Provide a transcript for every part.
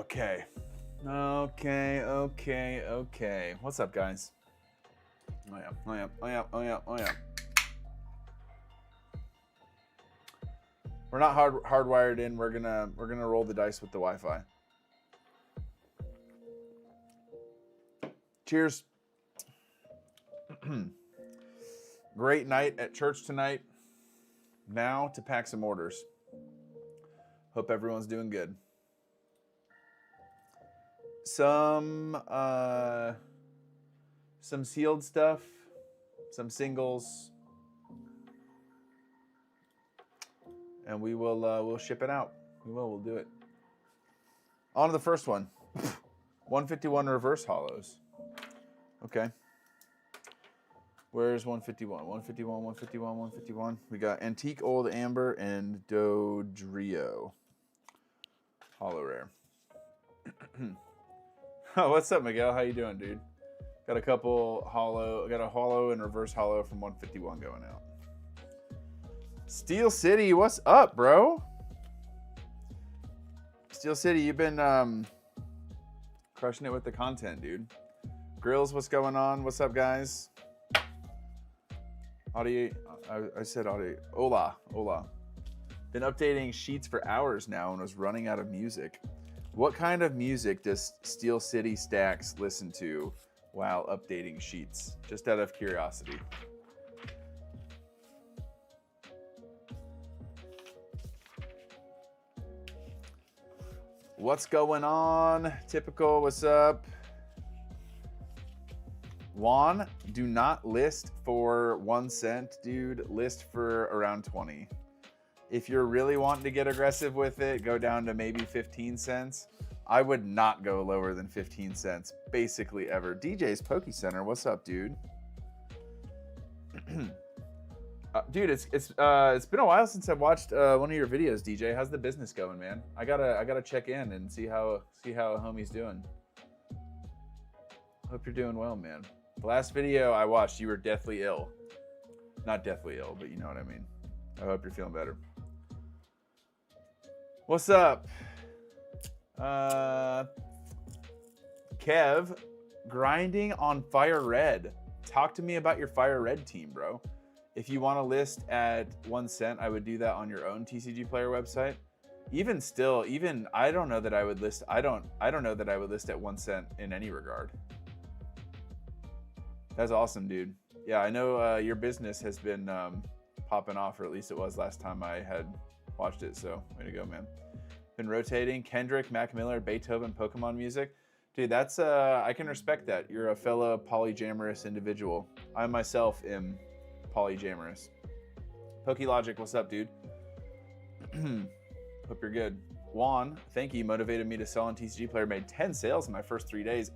Okay. What's up, guys? Oh yeah. We're not hardwired in. We're gonna roll the dice with the Wi-Fi. Cheers. Great night at church tonight. Now to pack some orders. Hope everyone's doing good. Some sealed stuff, some singles, and we will we'll ship it out. We'll do it. On to the first one. 151 reverse hollows. Okay. Where's 151? 151, 151, 151. We got Antique Old Amber and Dodrio. Hollow rare. Oh, what's up, Miguel? How you doing, dude? Got a couple hollow. Got a hollow and reverse hollow from 151 going out. Steel City, what's up, bro? Steel City, you've been crushing it with the content, dude. Grills, what's going on? What's up, guys? Audio, I said audio. Hola. Been updating sheets for hours now and was running out of music. What kind of music does Steel City Stacks listen to while updating sheets? Just out of curiosity. What's going on? Typical, what's up? Juan, do not list for 1 cent, dude. List for around 20. If you're really wanting to get aggressive with it, go down to maybe 15 cents. I would not go lower than 15 cents, basically ever. DJ's Poke Center, what's up, dude? Dude, it's been a while since I've watched one of your videos, DJ. How's the business going, man? I gotta check in and see how homie's doing. Hope you're doing well, man. The last video I watched, you were deathly ill. Not deathly ill, but you know what I mean. I hope you're feeling better. What's up? Kev, grinding on Fire Red. Talk to me about your Fire Red team, bro. If you want to list at 1 cent, I would do that on your own TCG Player website. Even still, I don't know that I would list. I don't know that I would list at 1 cent in any regard. That's awesome, dude. Yeah, I know your business has been popping off, or at least it was last time I had watched it. So way to go, man. Been rotating Kendrick, Mac Miller, Beethoven, Pokemon music. Dude, that's I can respect that. You're a fellow polyjamorous individual. I myself am polyjamorous. PokeLogic, what's up, dude? Hope you're good. Juan, thank you. Motivated me to sell on TCG Player. Made 10 sales in my first 3 days.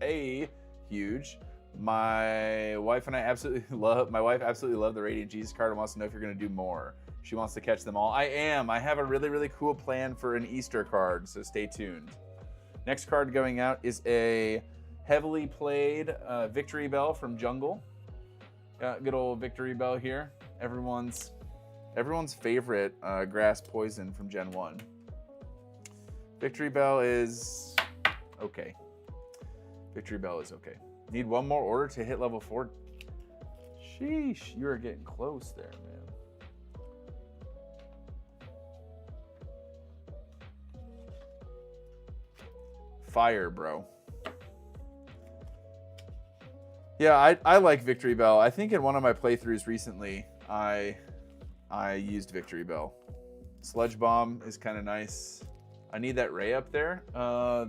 Huge. My wife absolutely love the Radiant Jesus card and wants to know if you're going to do more. She wants to catch them all. I am. I have a really, really cool plan for an Easter card, so stay tuned. Next card going out is a heavily played Victory Bell from Jungle. Got good old Victory Bell here. Everyone's favorite grass poison from Gen 1. Victory Bell is okay. Victory Bell is okay. Need one more order to hit level 4. Sheesh, you are getting close there, man. Fire, bro. Yeah, I like Victory Bell. I think in one of my playthroughs recently, I used Victory Bell. Sludge Bomb is kind of nice. I need that ray up there.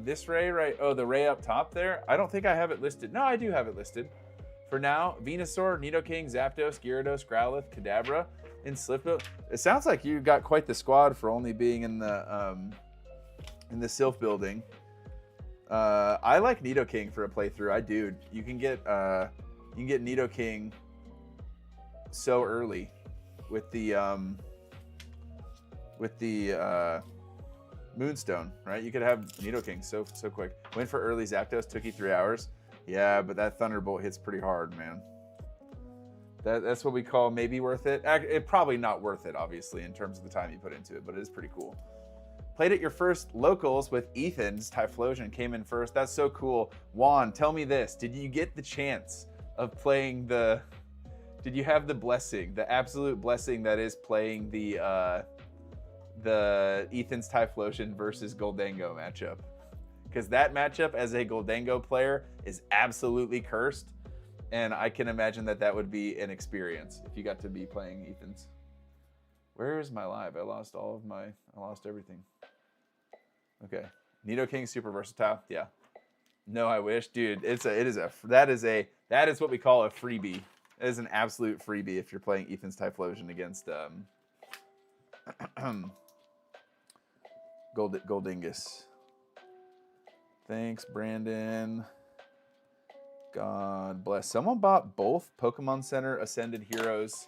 This ray, right? Oh, the ray up top there. I don't think I have it listed. No, I do have it listed. For now, Venusaur, Nidoking, Zapdos, Gyarados, Growlithe, Kadabra, and Slipno. It sounds like you got quite the squad for only being in the Sylph building. I like Nidoking for a playthrough. I do. You can get Nidoking so early with the Moonstone, right? You could have Nidoking so quick. Went for early Zapdos, took you 3 hours. Yeah, but that Thunderbolt hits pretty hard, man. That's what we call maybe worth it. It's probably not worth it, obviously, in terms of the time you put into it, but it is pretty cool. Played at your first locals with Ethan's Typhlosion, came in first. That's so cool. Juan, tell me this. Did you get the chance of playing the... Did you have the blessing, the absolute blessing that is playing the Ethan's Typhlosion versus Goldango matchup? Because that matchup as a Goldango player is absolutely cursed. And I can imagine that that would be an experience if you got to be playing Ethan's. Where is my live? I lost everything. Okay. Nidoking super versatile. Yeah. No, I wish, dude. That is what we call a freebie. It is an absolute freebie if you're playing Ethan's Typhlosion against Goldingus. Thanks, Brandon. God bless. Someone bought both Pokemon Center Ascended Heroes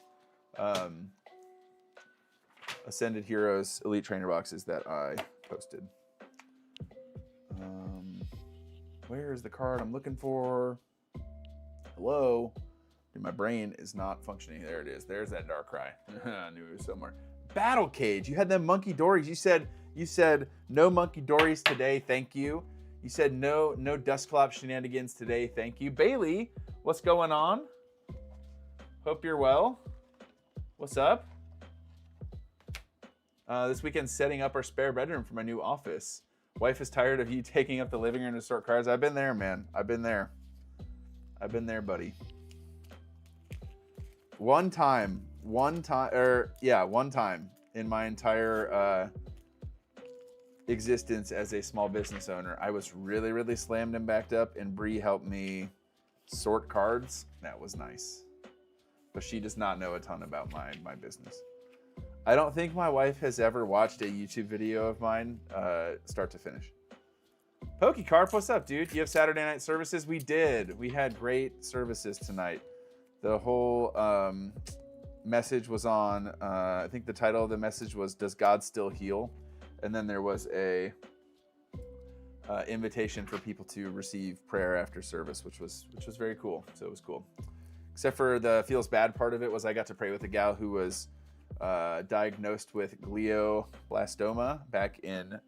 Elite Trainer boxes that I posted. Where is the card I'm looking for? Hello? Dude, my brain is not functioning. There it is. There's that Darkrai. I knew it was somewhere. Battle Cage. You had them Monkey Dories. You said no Monkey Dories today. Thank you. You said no Dusclops shenanigans today. Thank you. Bailey, what's going on? Hope you're well. What's up? This weekend setting up our spare bedroom for my new office. Wife is tired of you taking up the living room to sort cards. I've been there, man. I've been there, buddy. One time in my entire existence as a small business owner, I was really, really slammed and backed up, and Bree helped me sort cards. That was nice. But she does not know a ton about my business. I don't think my wife has ever watched a YouTube video of mine start to finish. PokeCarp, what's up, dude? You have Saturday night services? We did. We had great services tonight. The whole message was on, I think the title of the message was, Does God Still Heal? And then there was a invitation for people to receive prayer after service, which was very cool. So it was cool. Except for the feels bad part of it was I got to pray with a gal who was diagnosed with glioblastoma back in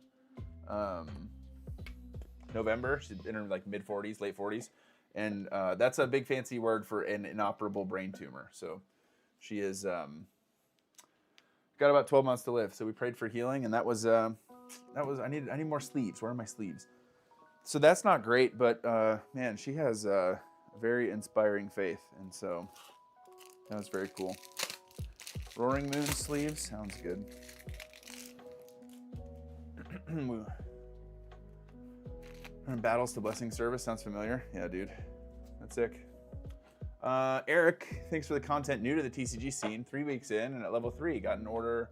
November. She's in her like mid 40s, late 40s. And that's a big fancy word for an inoperable brain tumor. So she is got about 12 months to live. So we prayed for healing, and that was I need more sleeves. Where are my sleeves? So that's not great, but man, she has very inspiring faith, and so that was very cool. Roaring Moon sleeves sounds good. Battles to Blessing Service sounds familiar. Yeah, dude, that's sick. Eric, thanks for the content. New to the TCG scene, 3 weeks in, and at level 3, got an order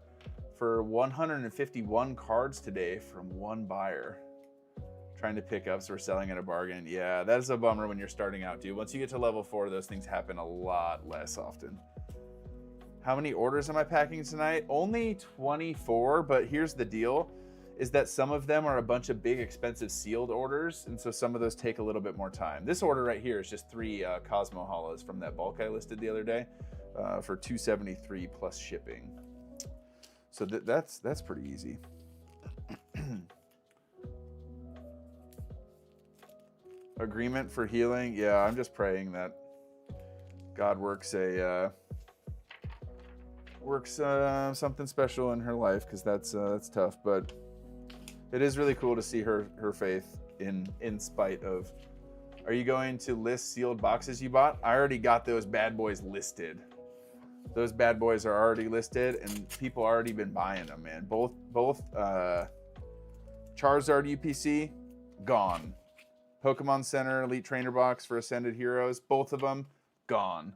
for 151 cards today from one buyer. Trying to pick up, so we're selling at a bargain. Yeah, that is a bummer when you're starting out, dude. Once you get to level 4, those things happen a lot less often. How many orders am I packing tonight? Only 24, but here's the deal, is that some of them are a bunch of big, expensive sealed orders, and so some of those take a little bit more time. This order right here is just 3 Cosmo Hollows from that bulk I listed the other day for $273 plus shipping. So that's pretty easy. Agreement for healing. Yeah, I'm just praying that God works something special in her life, because that's tough. But it is really cool to see her faith in spite of. Are you going to list sealed boxes you bought? I already got those bad boys listed. Those bad boys are already listed, and people already been buying them, man. Both Charizard UPC gone. Pokemon Center Elite Trainer box for Ascended Heroes, both of them gone.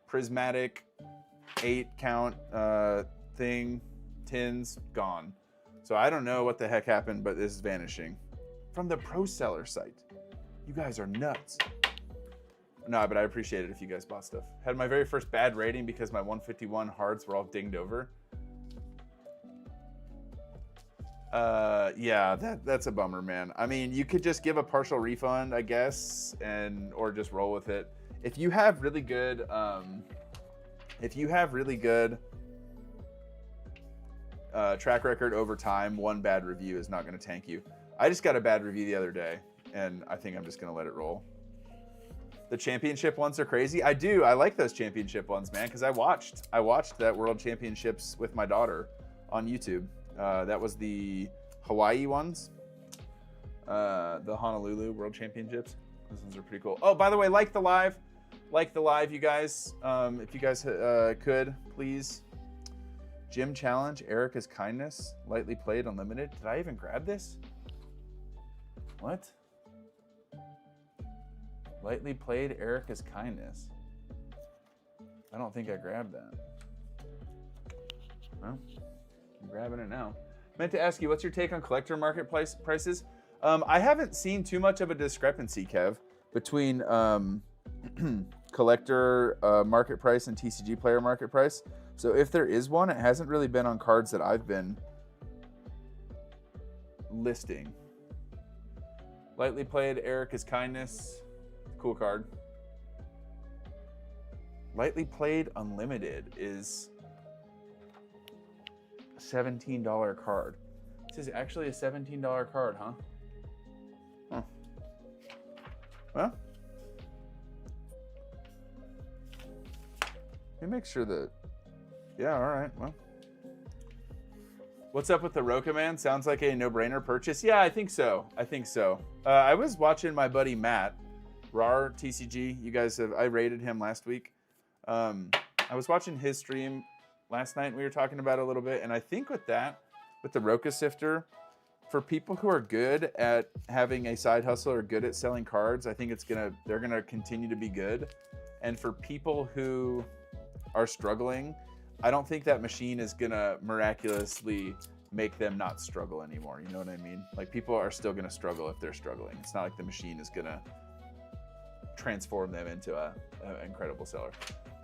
Prismatic 8 count thing, tins, gone. So I don't know what the heck happened, but this is vanishing. From the pro seller site. You guys are nuts. No, but I appreciate it if you guys bought stuff. Had my very first bad rating because my 151 hards were all dinged over. Yeah, that's a bummer, man. I mean, you could just give a partial refund, I guess, or just roll with it. If you have really good, track record over time, one bad review is not going to tank you. I just got a bad review the other day, and I think I'm just going to let it roll. The championship ones are crazy. I do. I like those championship ones, man, because I watched that World Championships with my daughter on YouTube. That was the Hawaii ones, the Honolulu World Championships. Those ones are pretty cool. Oh, by the way, like the live, you guys. If you guys could, please. Gym challenge, Erica's kindness, lightly played, unlimited. Did I even grab this? What? Lightly played, Erica's kindness. I don't think I grabbed that. Well, I'm grabbing it now. Meant to ask you, what's your take on collector market prices? I haven't seen too much of a discrepancy, Kev, between collector market price and TCG player market price. So if there is one, it hasn't really been on cards that I've been listing. Lightly played, Erica's kindness. Cool card. Lightly played unlimited is a $17 card. This is actually a $17 card, huh? Huh. Well, let me make sure that. Yeah, all right. Well, what's up with the Roka Man? Sounds like a no-brainer purchase. Yeah, I think so. I was watching my buddy Matt. RAR TCG, you guys have, I rated him last week. I was watching his stream last night and we were talking about it a little bit, and I think with the Roka Sifter, for people who are good at having a side hustle or good at selling cards, I think they're gonna continue to be good. And for people who are struggling, I don't think that machine is gonna miraculously make them not struggle anymore. You know what I mean? Like, people are still gonna struggle if they're struggling. It's not like the machine is gonna transform them into an incredible seller.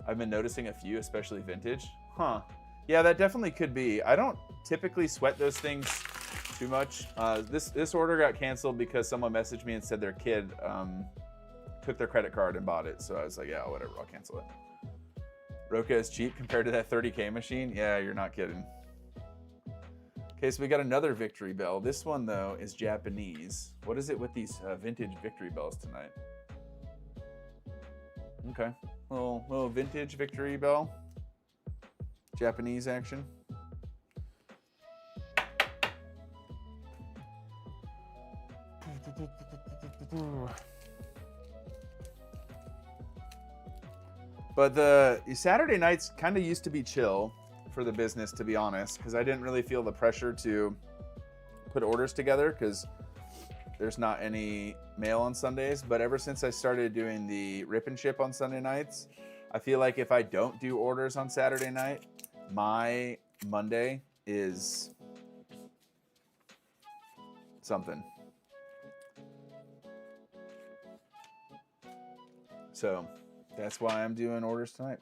I've been noticing a few, especially vintage. Huh. Yeah, that definitely could be. I don't typically sweat those things too much. This order got canceled because someone messaged me and said their kid took their credit card and bought it. So I was like, yeah, whatever, I'll cancel it. Roka is cheap compared to that 30K machine. Yeah, you're not kidding. Okay, so we got another Victory Bell. This one, though, is Japanese. What is it with these vintage Victory Bells tonight? Okay, little vintage Victory Bell. Japanese action. But the Saturday nights kind of used to be chill for the business, to be honest, because I didn't really feel the pressure to put orders together because there's not any mail on Sundays. But ever since I started doing the rip and ship on Sunday nights, I feel like if I don't do orders on Saturday night, my Monday is something. So that's why I'm doing orders tonight.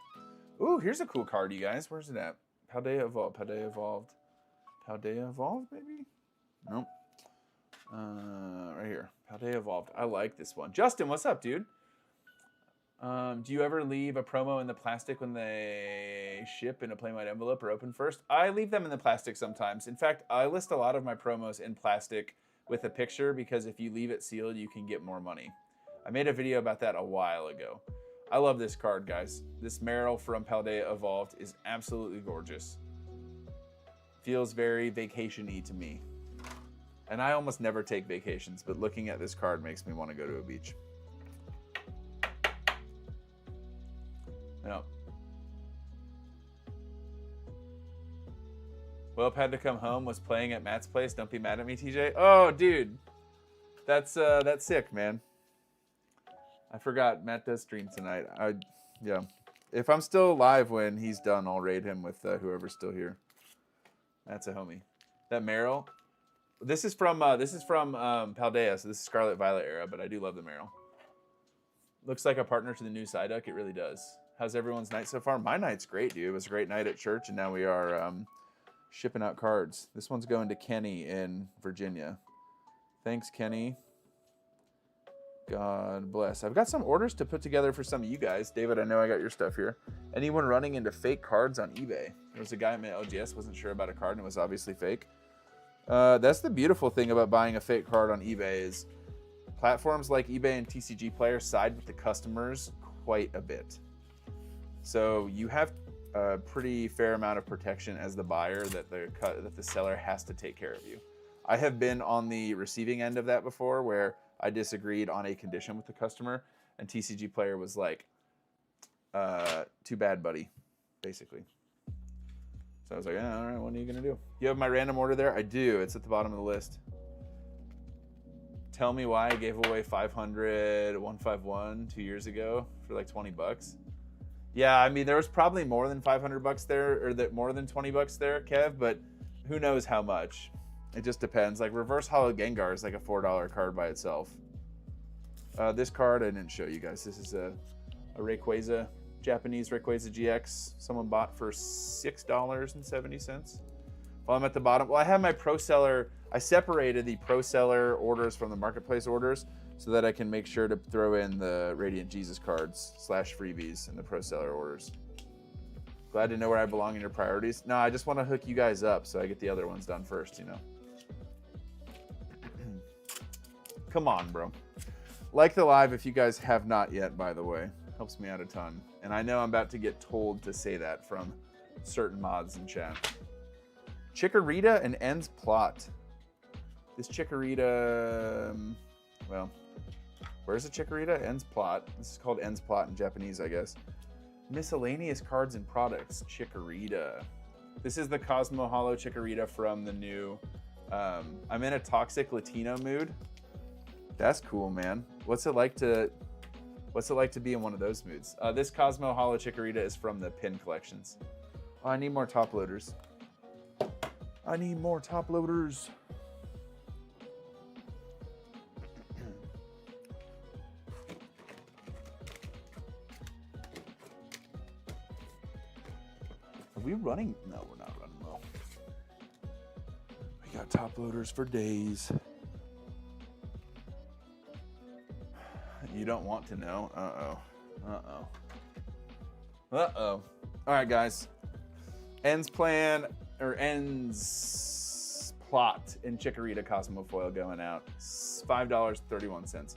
Ooh, here's a cool card, you guys. Where's it at? Paldea Evolved. Paldea Evolved. Paldea Evolved, maybe? Nope. Right here. Paldea Evolved. I like this one. Justin, what's up, dude? Do you ever leave a promo in the plastic when they ship in a plain white envelope or open first? I leave them in the plastic sometimes. In fact, I list a lot of my promos in plastic with a picture because if you leave it sealed, you can get more money. I made a video about that a while ago. I love this card, guys. This Meryl from Paldea Evolved is absolutely gorgeous. Feels very vacation-y to me. And I almost never take vacations, but looking at this card makes me want to go to a beach. Yeah. Welp had to come home, was playing at Matt's place. Don't be mad at me, TJ. Oh, dude. That's sick, man. I forgot Matt does stream tonight. Yeah. If I'm still alive when he's done, I'll raid him with whoever's still here. That's a homie. That Meryl. This is from Paldea, so this is Scarlet Violet era, but I do love the Meryl. Looks like a partner to the new Psyduck. It really does. How's everyone's night so far? My night's great, dude. It was a great night at church, and now we are shipping out cards. This one's going to Kenny in Virginia. Thanks, Kenny. God bless. I've got some orders to put together for some of you guys. David, I know I got your stuff here. Anyone running into fake cards on eBay? There was a guy at my LGS, wasn't sure about a card, and it was obviously fake. That's the beautiful thing about buying a fake card on eBay is platforms like eBay and TCG Player side with the customers quite a bit. So you have a pretty fair amount of protection as the buyer that the seller has to take care of you. I have been on the receiving end of that before where I disagreed on a condition with the customer and TCG Player was like, too bad, buddy, basically. So I was like, all right, what are you going to do? You have my random order there? I do. It's at the bottom of the list. Tell me why I gave away 500 151 2 years ago for like 20 bucks. Yeah, I mean, there was probably more than 500 bucks there, or more than 20 bucks there, Kev, but who knows how much. It just depends. Like Reverse Hollow Gengar is like a $4 card by itself. This card I didn't show you guys. This is a Rayquaza, Japanese Rayquaza GX. Someone bought for $6.70. While I'm at the bottom, well, I have my pro seller. I separated the pro seller orders from the marketplace orders so that I can make sure to throw in the Radiant Jesus cards / freebies in the pro seller orders. Glad to know where I belong in your priorities. No, I just want to hook you guys up so I get the other ones done first, you know. Come on, bro. Like the live if you guys have not yet, by the way. Helps me out a ton. And I know I'm about to get told to say that from certain mods in chat. Chikorita and Ends Plot. This Chikorita, well, where's the Chikorita? Ends Plot. This is called Ends Plot in Japanese, I guess. Miscellaneous cards and products. Chikorita. This is the Cosmo Hollow Chikorita from the new, I'm in a toxic Latino mood. That's cool, man. What's it like to be in one of those moods? This Cosmo Hollow Chikorita is from the pin collections. Oh, I need more top loaders. I need more top loaders. Are we running? No, we're not running low. We got top loaders for days. You don't want to know? Uh-oh. Uh-oh. Uh-oh. All right, guys. Ends Plot in Chikorita Cosmo Foil going out. $5.31.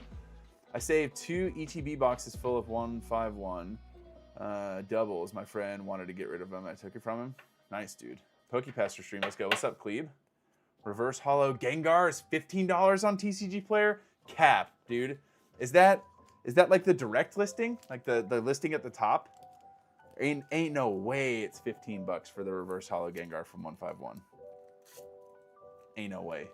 I saved 2 ETB boxes full of 151 doubles. My friend wanted to get rid of them. I took it from him. Nice, dude. Pokepaster stream. Let's go. What's up, Cleve? Reverse Hollow Gengar is $15 on TCG Player. Cap, dude. Is that like the direct listing? Like the listing at the top? Ain't no way it's 15 bucks for the Reverse Hollow Gengar from 151. Ain't no way.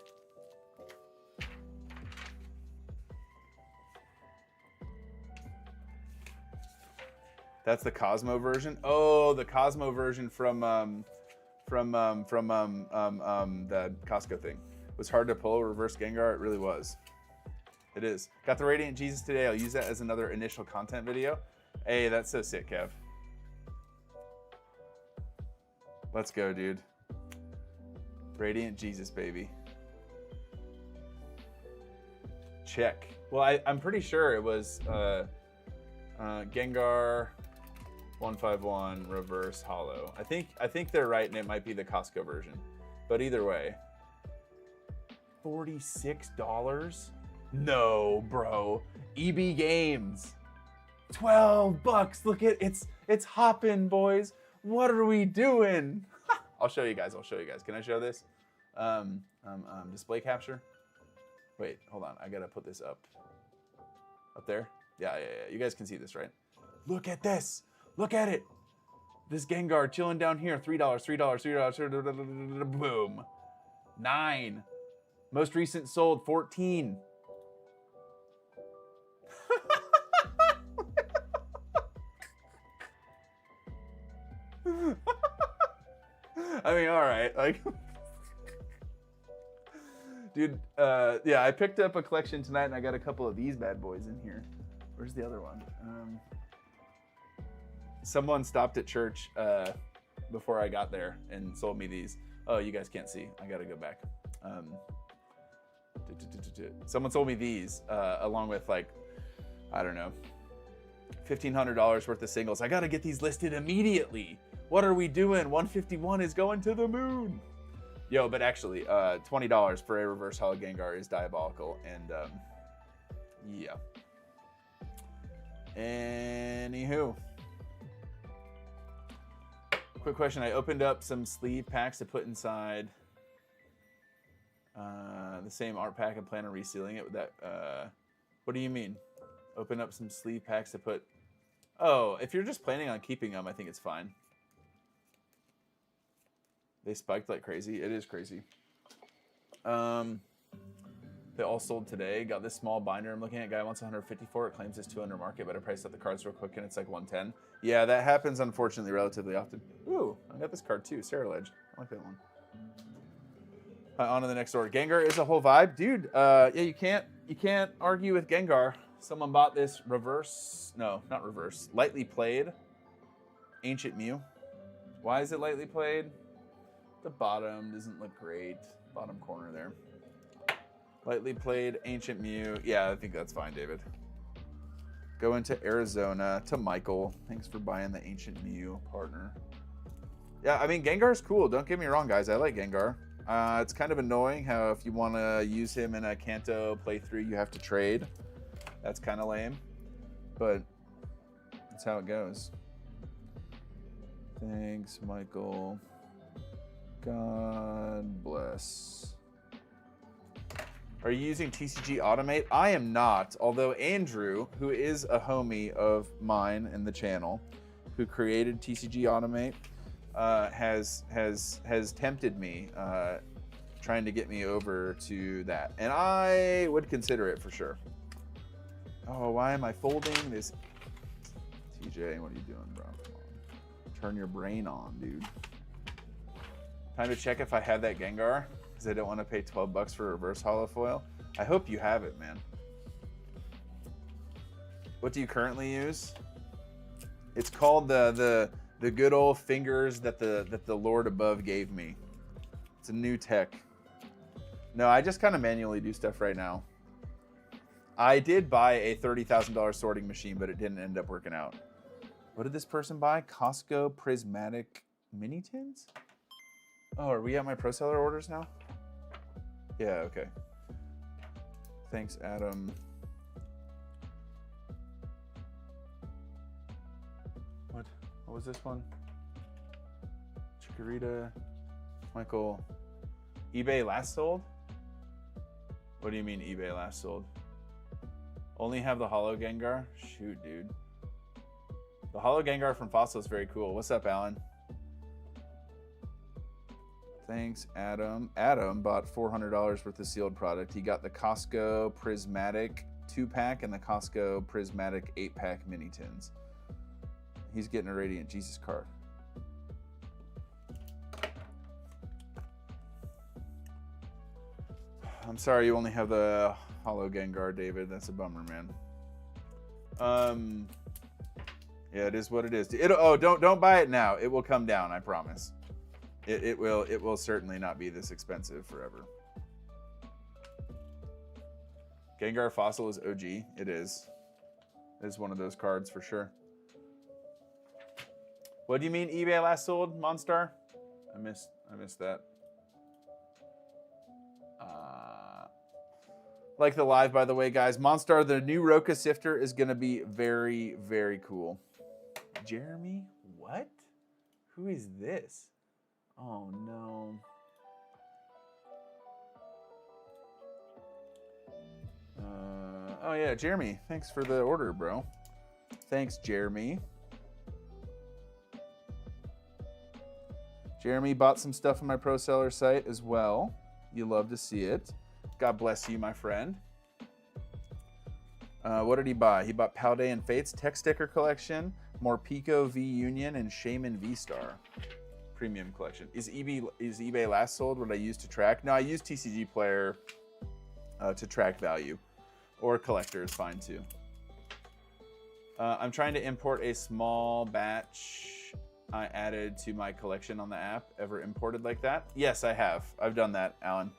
That's the Cosmo version. Oh, the Cosmo version from the Costco thing. It was hard to pull Reverse Gengar. It really was. It is. Got the Radiant Jesus today. I'll use that as another initial content video. Hey, that's so sick, Kev. Let's go, dude. Radiant Jesus, baby. Check. Well, I'm pretty sure it was Gengar 151 Reverse Hollow. I think they're right, and it might be the Costco version. But either way, $46? No, bro. EB Games. 12 bucks. Look at it's hopping, boys. What are we doing? I'll show you guys. Can I show this? Display capture. Wait, hold on. I gotta put this up. Up there? Yeah. You guys can see this, right? Look at this. Look at it. This Gengar chilling down here. $3. Boom. 9. Most recent sold 14. I mean, all right, like, dude, yeah, I picked up a collection tonight, and I got a couple of these bad boys in here. Where's the other one? Someone stopped at church before I got there and sold me these. Oh, you guys can't see. I gotta go back. Someone sold me these along with like I don't know, $1,500 worth of singles. I got to get these listed immediately. What are we doing? 151 is going to the moon. Yo, but actually, $20 for a reverse holo Gengar is diabolical. And yeah. Anywho. Quick question. I opened up some sleeve packs to put inside the same art pack and plan on resealing it with that. What do you mean? Open up some sleeve packs to put... Oh, if you're just planning on keeping them, I think it's fine. They spiked like crazy. It is crazy. They all sold today. Got this small binder I'm looking at. Guy wants 150 for it. Claims it's 200 market, but I priced up the cards real quick and it's like 110. Yeah, that happens unfortunately relatively often. Ooh, I got this card too. Sarah Ledge. I like that one. On to the next order. Gengar is a whole vibe, dude. Yeah, you can't argue with Gengar. Someone bought this reverse. No, not reverse. Lightly played. Ancient Mew. Why is it lightly played? The bottom doesn't look great. Bottom corner there. Lightly played Ancient Mew. Yeah, I think that's fine, David. Go into Arizona to Michael. Thanks for buying the Ancient Mew, partner. Yeah, I mean, Gengar's cool. Don't get me wrong, guys. I like Gengar. It's kind of annoying how if you want to use him in a Kanto playthrough, you have to trade. That's kind of lame. But that's how it goes. Thanks, Michael. God bless. Are you using TCG Automate? I am not, although Andrew, who is a homie of mine in the channel, who created TCG Automate, has tempted me, trying to get me over to that, and I would consider it for sure. Oh, why am I folding this? TJ, what are you doing, bro? Come on. Turn your brain on, dude. Time to check if I have that Gengar, because I don't want to pay 12 bucks for a reverse holo foil. I hope you have it, man. What do you currently use? It's called the good old fingers that the Lord above gave me. It's a new tech. No, I just kind of manually do stuff right now. I did buy a $30,000 sorting machine, but it didn't end up working out. What did this person buy? Costco Prismatic Mini Tins? Oh, are we at my pro seller orders now? Yeah, okay. Thanks, Adam. What was this one? Chikorita. Michael. eBay last sold? What do you mean eBay last sold? Only have the holo Gengar? Shoot, dude. The holo Gengar from Fossil is very cool. What's up, Alan? Thanks, Adam. Adam bought $400 worth of sealed product. He got the Costco Prismatic 2-pack and the Costco Prismatic 8-pack mini tins. He's getting a Radiant Jesus card. I'm sorry you only have the holo Gengar, David. That's a bummer, man. Yeah, it is what it is. Don't buy it now. It will come down, I promise. It will certainly not be this expensive forever. Gengar Fossil is OG. It is. It is one of those cards for sure. What do you mean eBay last sold, Monstar? I missed that. Like the live, by the way, guys. Monstar, the new Roka Sifter is going to be very, very cool. Jeremy? What? Who is this? Oh, no. Oh, yeah, Jeremy. Thanks for the order, bro. Thanks, Jeremy. Jeremy bought some stuff on my pro seller site as well. You love to see it. God bless you, my friend. What did he buy? He bought Paldean and Fates Tech Sticker Collection, Morpeko V Union, and Shaman V Star Premium Collection. Is eBay last sold? What I use to track? No, I use TCG Player to track value, or Collector is fine too. I'm trying to import a small batch I added to my collection on the app. Ever imported like that? Yes, I have. I've done that, Alan.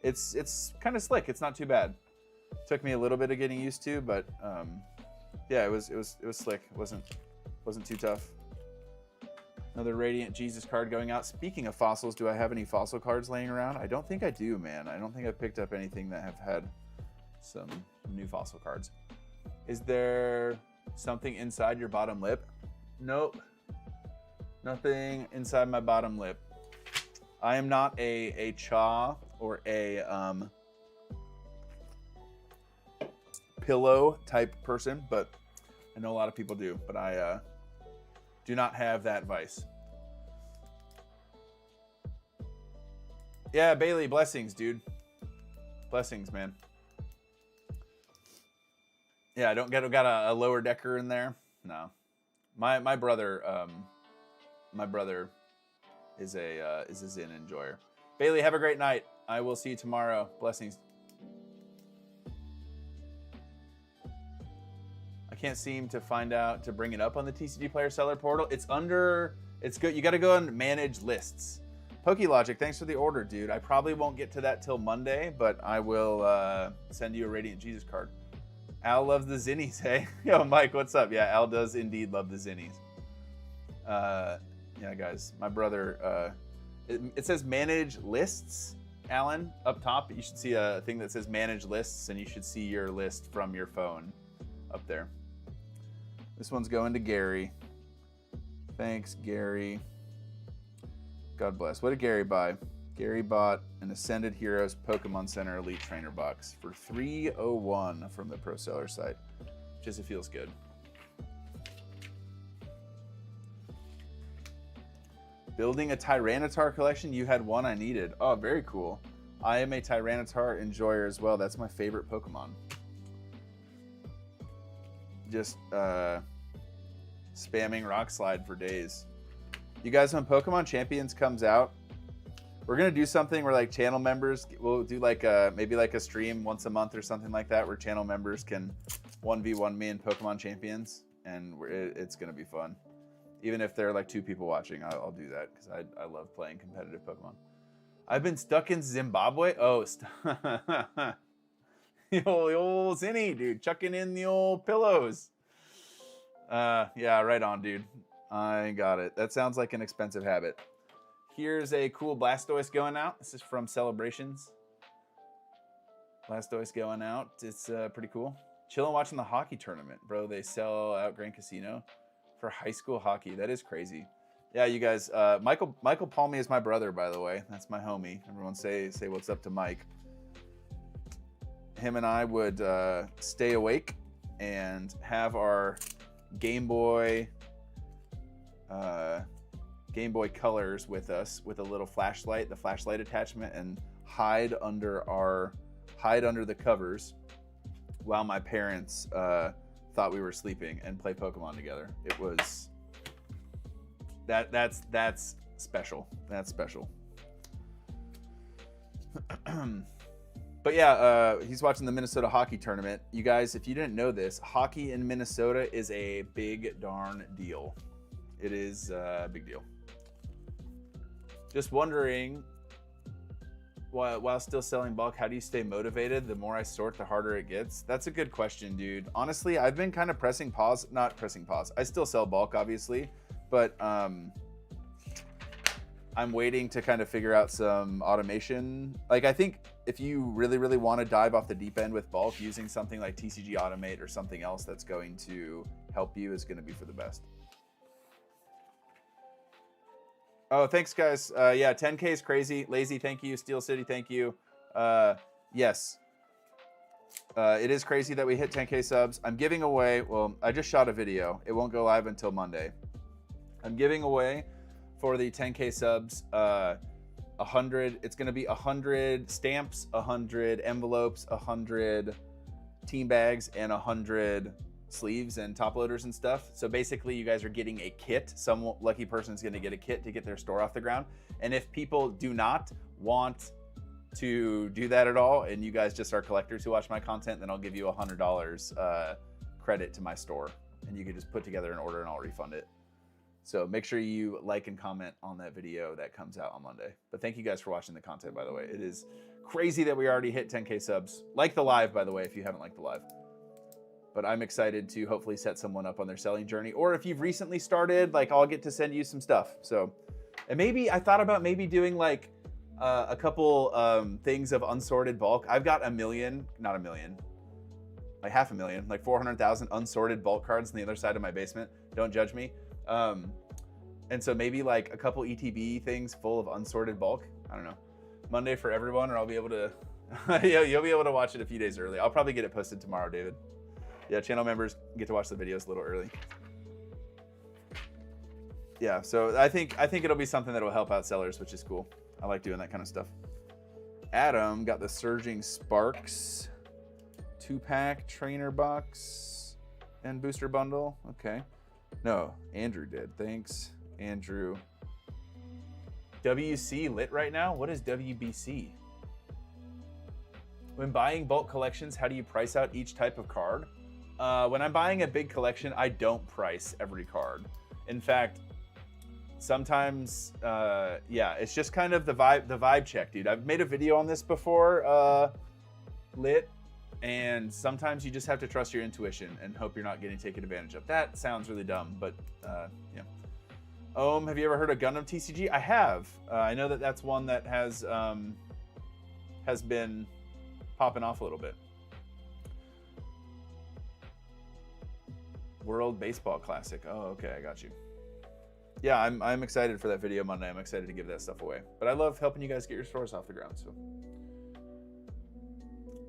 It's kind of slick. It's not too bad. Took me a little bit of getting used to, but Yeah, it was slick. It wasn't too tough. Another Radiant Jesus card going out. Speaking of fossils, do I have any fossil cards laying around? I don't think I do, man. I don't think I've picked up anything that have had some new fossil cards. Is there something inside your bottom lip? Nope. Nothing inside my bottom lip. I am not a cha or a pillow type person, but I know a lot of people do, but I do not have that vice. Yeah, Bailey, blessings, dude. Blessings, man. Yeah, I don't got a lower decker in there. No, my brother is a Zen enjoyer. Bailey, have a great night. I will see you tomorrow. Blessings. I can't seem to find out to bring it up on the TCG Player Seller portal. It's good. You got to go and manage lists. PokeLogic, thanks for the order, dude. I probably won't get to that till Monday, but I will send you a Radiant Jesus card. Al loves the Zinnies, hey? Yo, Mike, what's up? Yeah, Al does indeed love the Zinnies. Yeah, guys, my brother, it says manage lists, Alan, up top. You should see a thing that says manage lists, and you should see your list from your phone up there. This one's going to Gary. Thanks, Gary. God bless. What did Gary buy? Gary bought an Ascended Heroes Pokemon Center Elite Trainer box for $301 from the Pro Seller site. Just it feels good. Building a Tyranitar collection? You had one I needed. Oh, very cool. I am a Tyranitar enjoyer as well. That's my favorite Pokemon. Just spamming Rock Slide for days. You guys, when Pokemon Champions comes out, we're gonna do something where like channel members, we'll do like maybe like a stream once a month or something like that, where channel members can 1v1 me in Pokemon Champions, and it's gonna be fun. Even if there are like 2 people watching, I'll do that because I love playing competitive Pokemon. I've been stuck in Zimbabwe. Oh, the old Zinni, dude, chucking in the old pillows. Yeah, right on, dude. I got it. That sounds like an expensive habit. Here's a cool Blastoise going out. This is from Celebrations. Blastoise going out. It's pretty cool. Chilling watching the hockey tournament, bro. They sell out Grand Casino for high school hockey. That is crazy. Yeah, you guys. Michael Palmy is my brother, by the way. That's my homie. Everyone say what's up to Mike. Him and I would stay awake and have our Game Boy Colors with us with a little flashlight, the flashlight attachment, and hide under the covers while my parents thought we were sleeping and play Pokemon together. It was that's special. That's special. But yeah, he's watching the Minnesota hockey tournament. You guys, if you didn't know this, hockey in Minnesota is a big darn deal. It is a big deal. Just wondering, while still selling bulk, how do you stay motivated? The more I sort, the harder it gets. That's a good question, dude. Honestly, I've been kind of not pressing pause. I still sell bulk, obviously, but I'm waiting to kind of figure out some automation. Like, I think if you really, really want to dive off the deep end with bulk, using something like TCG Automate or something else that's going to help you is going to be for the best. Oh, thanks, guys. Yeah, 10K is crazy. Lazy, thank you. Steel City, thank you. Yes. It is crazy that we hit 10K subs. I'm giving away, well, I just shot a video. It won't go live until Monday. I'm giving away for the 10K subs 100. It's going to be 100 stamps, 100 envelopes, 100 team bags, and 100 sleeves and top loaders and stuff. So basically you guys are getting a kit. Some lucky person is going to get a kit to get their store off the ground. And if people do not want to do that at all, and you guys just are collectors who watch my content, then I'll give you $100 credit to my store, and you can just put together an order and I'll refund it. So make sure you like and comment on that video that comes out on Monday. But thank you guys for watching the content, by the way. It is crazy that we already hit 10K subs. Like the live, by the way, if you haven't liked the live. but I'm excited to hopefully set someone up on their selling journey. Or if you've recently started, like I'll get to send you some stuff. So, and maybe I thought about maybe doing like a couple things of unsorted bulk. I've got not a million, like 500,000, like 400,000 unsorted bulk cards on the other side of my basement. Don't judge me. And so maybe like a couple ETB things full of unsorted bulk. I don't know. Monday for everyone, or I'll be able to, you'll be able to watch it a few days early. I'll probably get it posted tomorrow, David. Yeah, channel members get to watch the videos a little early. Yeah, so I think it'll be something that will help out sellers, which is cool. I like doing that kind of stuff. Adam got the Surging Sparks 2-pack trainer box and booster bundle. Okay. No, Andrew did. Thanks, Andrew. WC lit right now? What is WBC? When buying bulk collections, how do you price out each type of card? When I'm buying a big collection, I don't price every card. In fact, sometimes, yeah, it's just kind of the vibe check, dude. I've made a video on this before, lit, and sometimes you just have to trust your intuition and hope you're not getting taken advantage of. That sounds really dumb, but yeah. Have you ever heard of Gundam TCG? I have. I know that that's one that has been popping off a little bit. World Baseball Classic. Oh, okay, I got you. Yeah, I'm excited for that video Monday. I'm excited to give that stuff away. But I love helping you guys get your stores off the ground. So,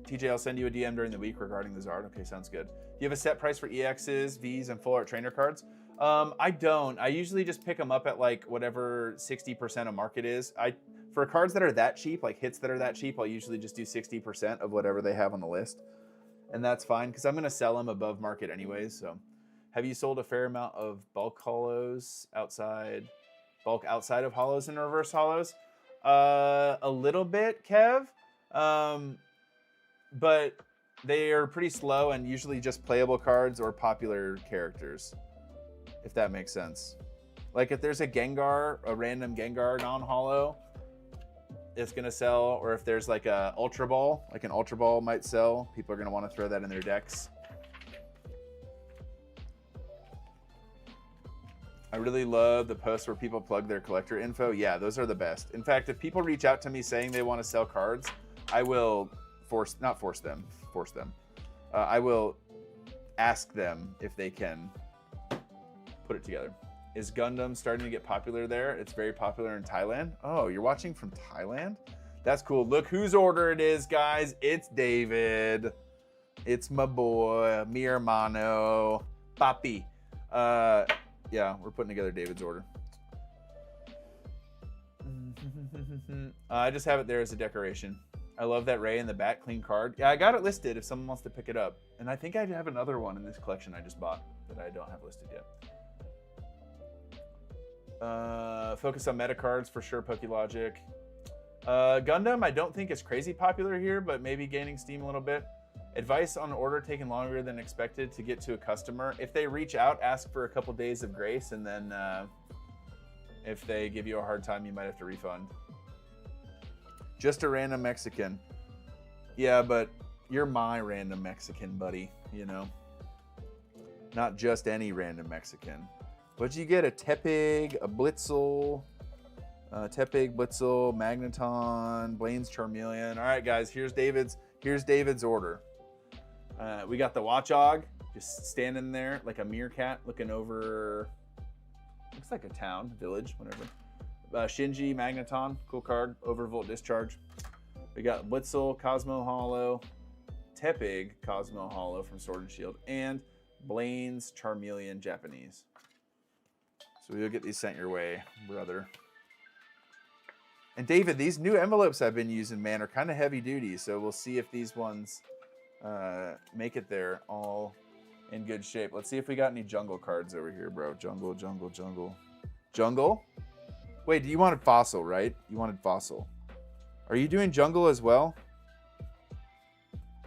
TJ, I'll send you a DM during the week regarding the Zard. Okay, sounds good. Do you have a set price for EXs, Vs, and full art trainer cards? I don't. I usually just pick them up at like whatever 60% of market is. For cards that are that cheap, like hits that are that cheap, I'll usually just do 60% of whatever they have on the list. And that's fine because I'm going to sell them above market anyways. So, have you sold a fair amount of bulk hollows outside of hollows and reverse hollows? A little bit, Kev. But they are pretty slow and usually just playable cards or popular characters, if that makes sense. Like if there's a Gengar, a random Gengar non-hollow, it's gonna sell. Or if there's like a Ultra Ball, like an Ultra Ball might sell. People are gonna want to throw that in their decks. I really love the posts where people plug their collector info. Yeah, those are the best. In fact, if people reach out to me saying they want to sell cards, I will I will ask them if they can put it together. Is Gundam starting to get popular there? It's very popular in Thailand. Oh, you're watching from Thailand? That's cool. Look whose order it is, guys. It's David. It's my boy, mi hermano, papi. Yeah, we're putting together David's order. I just have it there as a decoration. I love that Ray in the back, clean card. Yeah, I got it listed if someone wants to pick it up. And I think I have another one in this collection I just bought that I don't have listed yet. Focus on meta cards for sure, PokeLogic. Gundam, I don't think is crazy popular here, but maybe gaining steam a little bit. Advice on an order taking longer than expected to get to a customer. If they reach out, ask for a couple days of grace, and then if they give you a hard time, you might have to refund. Just a random Mexican. Yeah, but you're my random Mexican, buddy, you know? Not just any random Mexican. What'd you get? A Tepig, a Blitzel, Tepig, Blitzel, Magneton, Blaine's Charmeleon. All right, guys, here's David's order. We got the Watchog just standing there like a meerkat looking over, looks like a town, village, whatever. Shinji, Magneton, cool card, Overvolt Discharge. We got Blitzel, Cosmo Hollow, Tepig, Cosmo Hollow from Sword and Shield, and Blaine's Charmeleon Japanese. So we'll get these sent your way, brother. And David, these new envelopes I've been using, man, are kind of heavy duty. So we'll see if these ones make it there all in good shape. Let's see if we got any jungle cards over here, bro. Jungle, jungle, jungle. Jungle? Wait, you wanted Fossil, right? You wanted Fossil. Are you doing jungle as well?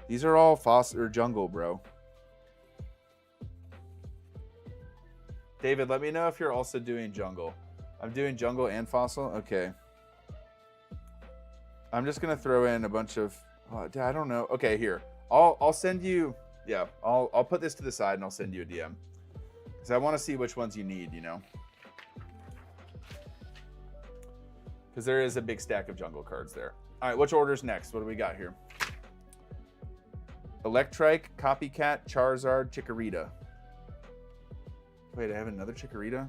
These are all Fossil or jungle, bro. David, let me know if you're also doing jungle. I'm doing jungle and Fossil? Okay. I'm just gonna throw in a bunch of, oh, I don't know. Okay, here. I'll send you, Yeah, I'll put this to the side and I'll send you a DM. Because I want to see which ones you need, you know? Because there is a big stack of jungle cards there. All right, which order's next? What do we got here? Electrike, Copycat, Charizard, Chikorita. Wait, I have another Chikorita?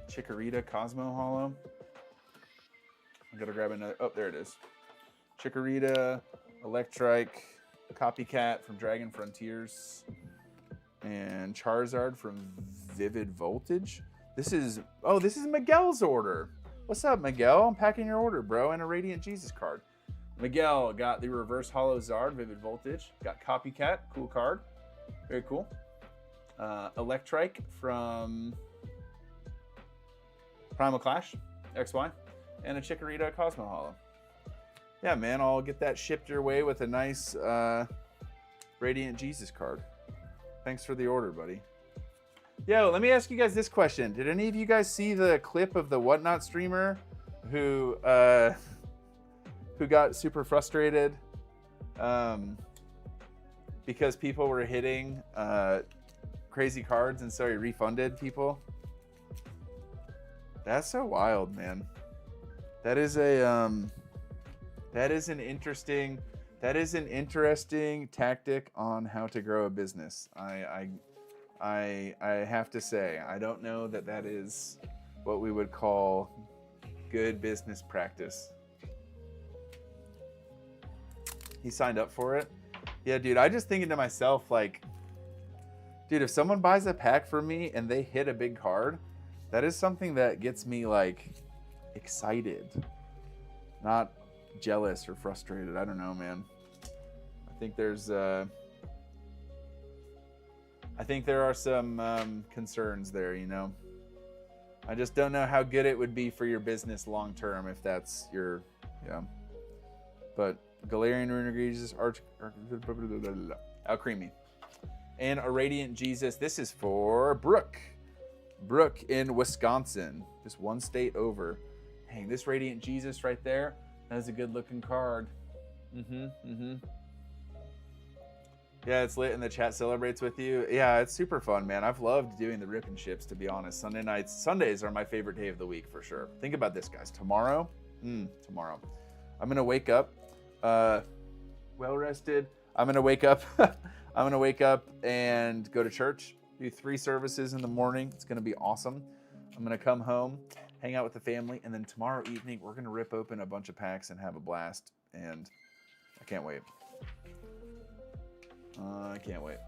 Chikorita, Cosmo Hollow. I gotta grab another. Oh, there it is. Chikorita, Electrike, Copycat from Dragon Frontiers, and Charizard from Vivid Voltage. This is Miguel's order. What's up, Miguel? I'm packing your order, bro, and a Radiant Jesus card. Miguel got the Reverse Hollow Zard, Vivid Voltage. Got Copycat, cool card. Very cool. Electrike from Primal Clash, XY, and a Chikorita Cosmo Hollow. Yeah, man, I'll get that shipped your way with a nice Radiant Jesus card. Thanks for the order, buddy. Yo, let me ask you guys this question. Did any of you guys see the clip of the Whatnot streamer who got super frustrated because people were hitting crazy cards, and so he refunded people? That's so wild, man. That is an interesting tactic on how to grow a business. I have to say, I don't know that is what we would call good business practice. He signed up for it. Yeah, dude, I just thinking to myself, like, dude, if someone buys a pack for me and they hit a big card, that is something that gets me, like, excited. Not jealous or frustrated. I don't know, man. I think there are some concerns there, you know. I just don't know how good it would be for your business long term if that's your, yeah. But Galarian Rune Jesus, Alcremie, and a Radiant Jesus. This is for Brooke. Brooke in Wisconsin, just one state over. Dang, this Radiant Jesus right there, that is a good looking card. Yeah, it's lit and the chat celebrates with you. Yeah, it's super fun, man. I've loved doing the rip and ships, to be honest. Sundays are my favorite day of the week for sure. Think about this, guys. Tomorrow, I'm gonna wake up well rested. I'm gonna wake up and go to church, do 3 services in the morning. It's gonna be awesome. I'm gonna come home, hang out with the family, and then tomorrow evening we're gonna rip open a bunch of packs and have a blast, and I can't wait. I can't wait.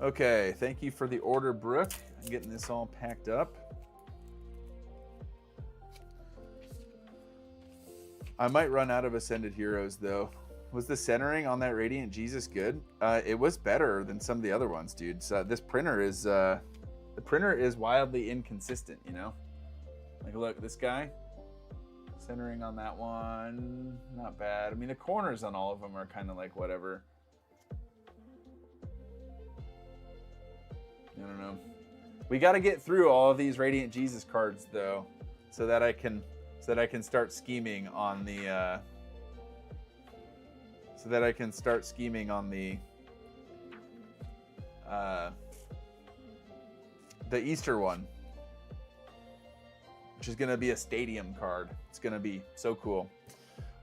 Okay, thank you for the order, Brooke. I'm getting this all packed up. I might run out of Ascended Heroes, though. Was the centering on that Radiant Jesus good? It was better than some of the other ones, dude. So this printer is the printer is wildly inconsistent, you know? Like, look, this guy, centering on that one, not bad. I mean, the corners on all of them are kind of like whatever. I don't know. We got to get through all of these Radiant Jesus cards, though, so that I can start scheming on the the Easter one, which is going to be a stadium card. It's going to be so cool.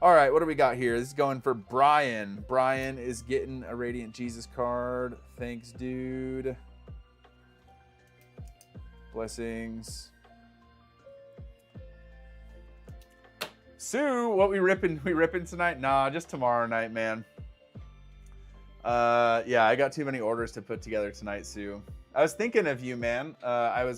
All right, what do we got here? This is going for Brian. Brian is getting a Radiant Jesus card. Thanks, dude. Blessings. Sue, what we ripping tonight? Nah, just tomorrow night, man. Yeah, I got too many orders to put together tonight, Sue. I was thinking of you, man. I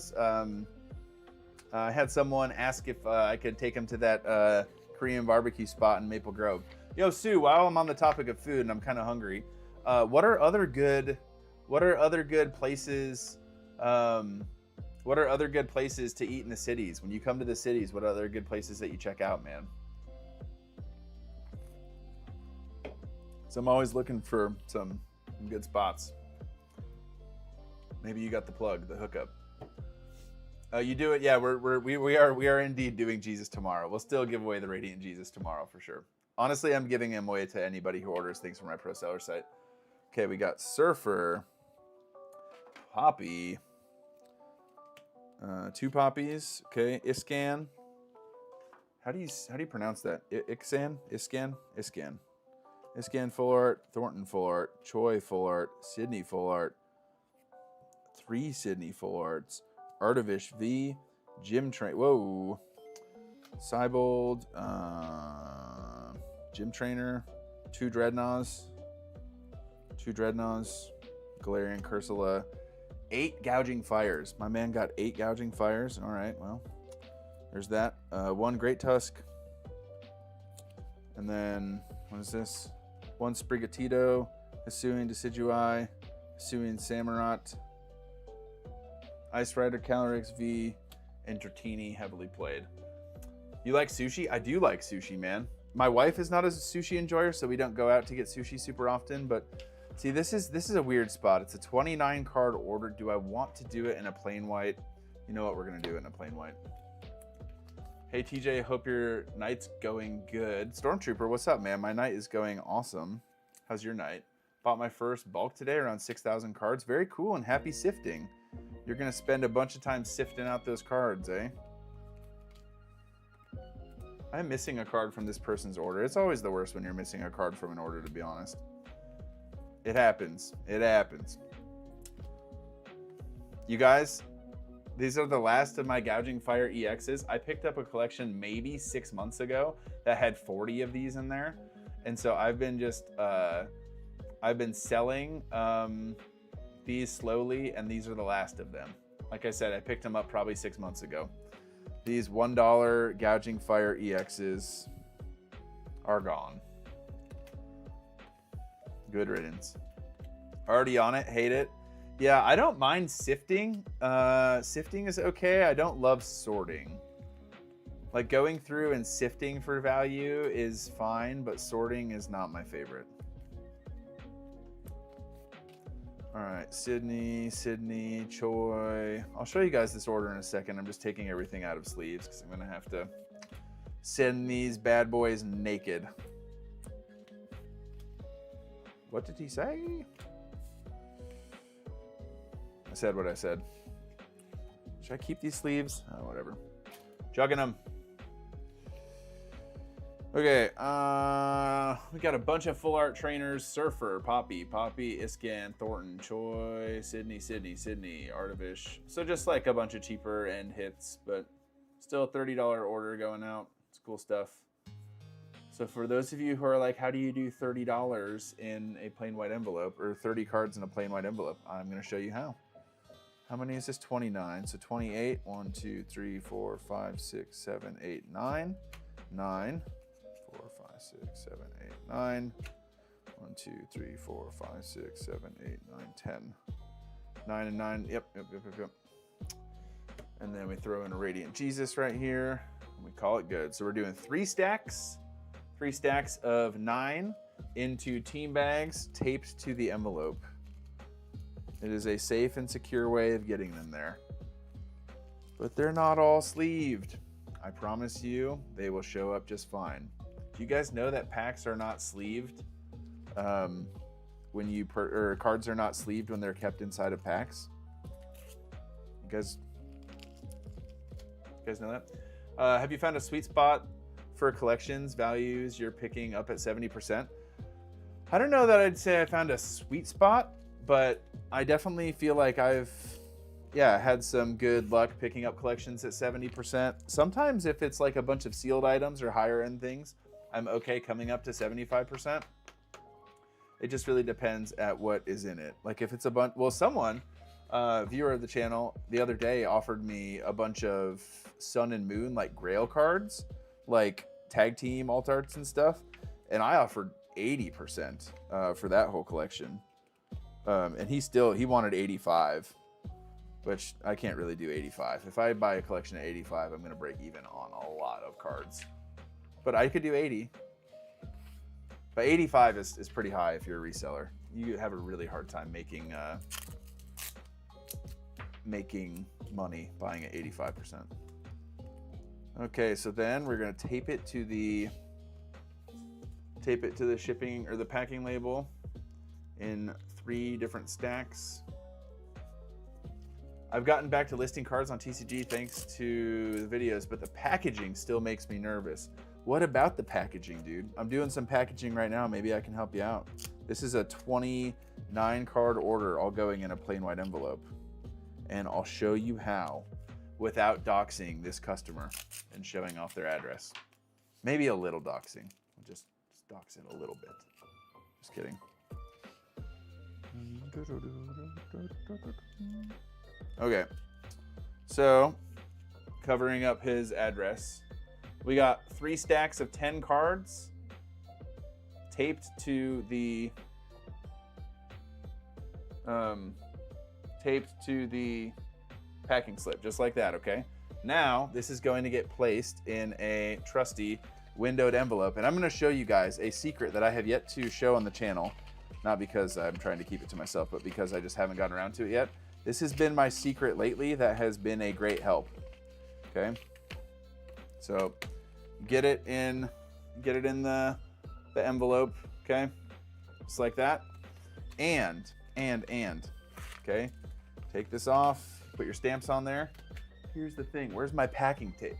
had someone ask if I could take him to that Korean barbecue spot in Maple Grove. Yo, Sue, while I'm on the topic of food and I'm kind of hungry, what are other good places? What are other good places to eat in the cities? When you come to the cities, what are other good places that you check out, man? So I'm always looking for some good spots. Maybe you got the plug, the hookup. You do it, yeah. We are indeed doing Jesus tomorrow. We'll still give away the Radiant Jesus tomorrow for sure. Honestly, I'm giving him away to anybody who orders things from my pro seller site. Okay, we got Surfer, Poppy, 2 poppies. Okay, Iscan. How do you pronounce that? Iscan full art, Thornton full art, Choi full art, Sydney full art, 3 Sydney full arts, Artivish V, Gym Train. Whoa, Cybold, Gym Trainer, 2 Dreadnoughts, Galarian Cursula, 8 Gouging Fires. My man got 8 Gouging Fires. All right, well, there's that. 1 Great Tusk, and then what is this? 1 Sprigatito, Hisuian Decidueye, Hisuian Samurott, Ice Rider Calyrex V, and Dratini heavily played. You like sushi? I do like sushi, man. My wife is not a sushi enjoyer, so we don't go out to get sushi super often, but see, this is a weird spot. It's a 29 card order. Do I want to do it in a plain white? You know what? We're going to do it in a plain white. Hey, TJ, hope your night's going good. Stormtrooper, what's up, man? My night is going awesome. How's your night? Bought my first bulk today, around 6,000 cards. Very cool, and happy sifting. You're going to spend a bunch of time sifting out those cards, eh? I'm missing a card from this person's order. It's always the worst when you're missing a card from an order, to be honest. It happens. It happens. You guys, these are the last of my Gouging Fire EXs. I picked up a collection maybe 6 months ago that had 40 of these in there. And so I've been just, I've been selling these slowly, and these are the last of them. Like I said, I picked them up probably 6 months ago. These $1 Gouging Fire EXs are gone. Good riddance. Already on it, hate it. Yeah, I don't mind sifting. Sifting is okay. I don't love sorting. Like going through and sifting for value is fine, but sorting is not my favorite. All right, Sydney, Choi. I'll show you guys this order in a second. I'm just taking everything out of sleeves because I'm gonna have to send these bad boys naked. What did he say? I said what I said. Should I keep these sleeves? Oh, whatever. Jugging them. Okay, we got a bunch of full art trainers. Surfer, Poppy, Iscan, Thornton, Choi, Sydney, Artivish. So just like a bunch of cheaper end hits, but still a $30 order going out. It's cool stuff. So for those of you who are like, how do you do $30 in a plain white envelope, or 30 cards in a plain white envelope? I'm going to show you how. How many is this? 29. So 28. 1, 2, 3, 4, 5, 6, 7, 8, 9. 9. 4, 5, 6, 7, 8, 9. 1, 2, 3, 4, 5, 6, 7, 8, 9, 10. 9 and 9. Yep. And then we throw in a Radiant Jesus right here, and we call it good. So we're doing 3 stacks. 3 stacks of 9 into team bags taped to the envelope. It is a safe and secure way of getting them there. But they're not all sleeved. I promise you, they will show up just fine. Do you guys know that packs are not sleeved? When you cards are not sleeved when they're kept inside of packs. You guys know that? Have you found a sweet spot for collections values you're picking up at 70%? I don't know that I'd say I found a sweet spot, but I definitely feel like I've had some good luck picking up collections at 70%. Sometimes if it's like a bunch of sealed items or higher end things, I'm okay coming up to 75%. It just really depends at what is in it. Like if it's a bunch, well, someone, viewer of the channel, the other day offered me a bunch of Sun and Moon, like Grail cards, like tag team alt arts and stuff. And I offered 80% for that whole collection. And he wanted 85, which I can't really do 85. If I buy a collection at 85, I'm going to break even on a lot of cards. But I could do 80. But 85 is pretty high if you're a reseller. You have a really hard time making money buying at 85%. Okay, so then we're gonna tape it to the shipping or the packing label in 3 different stacks. I've gotten back to listing cards on TCG thanks to the videos, but the packaging still makes me nervous. What about the packaging, dude? I'm doing some packaging right now. Maybe I can help you out. This is a 29 card order, all going in a plain white envelope. And I'll show you how without doxing this customer and showing off their address. Maybe a little doxing. Just dox it a little bit. Just kidding. Okay, so covering up his address, we got 3 stacks of 10 cards taped to the packing slip, just like that. Okay, now this is going to get placed in a trusty windowed envelope, and I'm going to show you guys a secret that I have yet to show on the channel, not because I'm trying to keep it to myself, but because I just haven't gotten around to it yet. This has been my secret lately that has been a great help. Okay, so get it in the envelope. Okay, just like that, and okay, take this off, put your stamps on there. Here's the thing, where's my packing tape?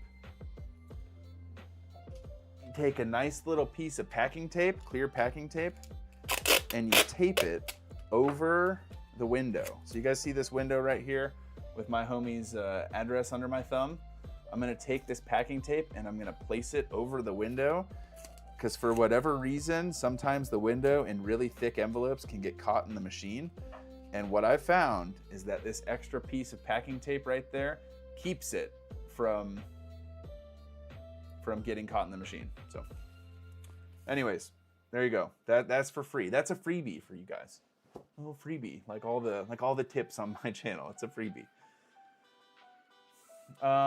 You take a nice little piece of packing tape, clear packing tape, and you tape it over the window. So you guys see this window right here with my homie's address under my thumb? I'm gonna take this packing tape and I'm gonna place it over the window, because for whatever reason, sometimes the window in really thick envelopes can get caught in the machine. And what I found is that this extra piece of packing tape right there keeps it from getting caught in the machine. So anyways, there you go. That's for free. That's a freebie for you guys. A little freebie, like all the tips on my channel. It's a freebie.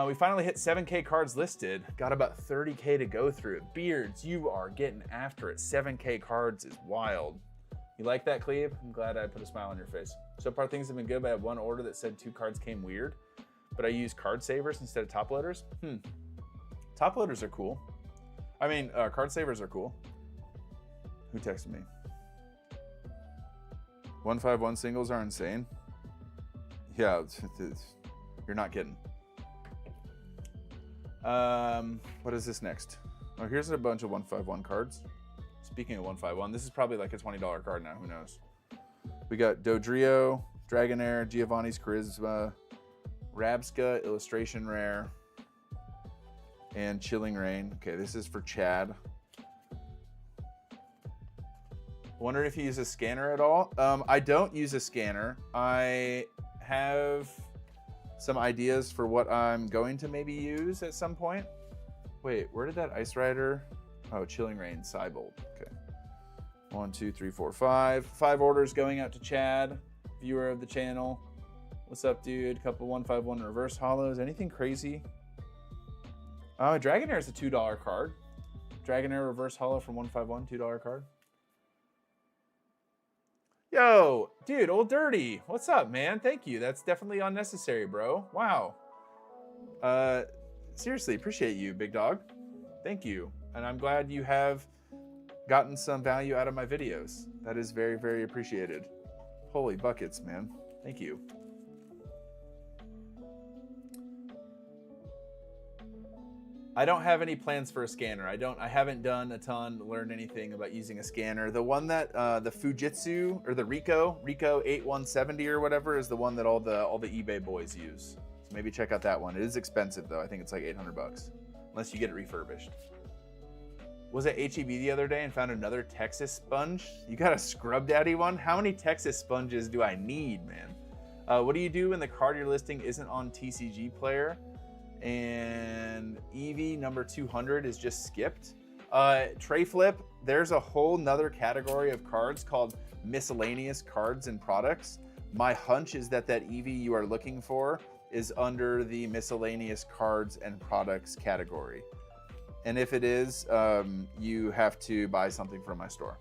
We finally hit 7K cards listed. Got about 30K to go through. Beards, you are getting after it. 7K cards is wild. You like that, Cleve? I'm glad I put a smile on your face. So far things have been good, but I had one order that said 2 cards came weird, but I used card savers instead of top loaders. Top loaders are cool. I mean, card savers are cool. Who texted me? 151 singles are insane. Yeah, you're not kidding. What is this next? Oh, here's a bunch of 151 cards. Speaking of 151, this is probably like a $20 card now. Who knows? We got Dodrio, Dragonair, Giovanni's Charisma, Rabska, Illustration Rare, and Chilling Rain. Okay, this is for Chad. Wondering if you use a scanner at all? I don't use a scanner. I have some ideas for what I'm going to maybe use at some point. Wait, where did that Ice Rider? Oh, Chilling Rain, Cybolt. Okay. 1, 2, 3, 4, 5. 5 orders going out to Chad, viewer of the channel. What's up, dude? Couple 151 reverse hollows. Anything crazy? Dragonair is a $2 card. Dragonair reverse hollow from 151, $2 card. Yo, dude, Old Dirty. What's up, man? Thank you. That's definitely unnecessary, bro. Wow. Seriously, appreciate you, big dog. Thank you. And I'm glad you have gotten some value out of my videos. That is very, very appreciated. Holy buckets, man. Thank you. I don't have any plans for a scanner. I haven't done a ton, learned anything about using a scanner. The one that the Fujitsu or the Ricoh 8170 or whatever is the one that all the eBay boys use. So maybe check out that one. It is expensive though. I think it's like 800 bucks unless you get it refurbished. Was at HEB the other day and found another Texas sponge. You got a Scrub Daddy one? How many Texas sponges do I need, man? What do you do when the card you're listing isn't on TCG Player and EV number 200 is just skipped? Tray flip, there's a whole nother category of cards called miscellaneous cards and products. My hunch is that EV you are looking for is under the miscellaneous cards and products category. And if it is, you have to buy something from my store.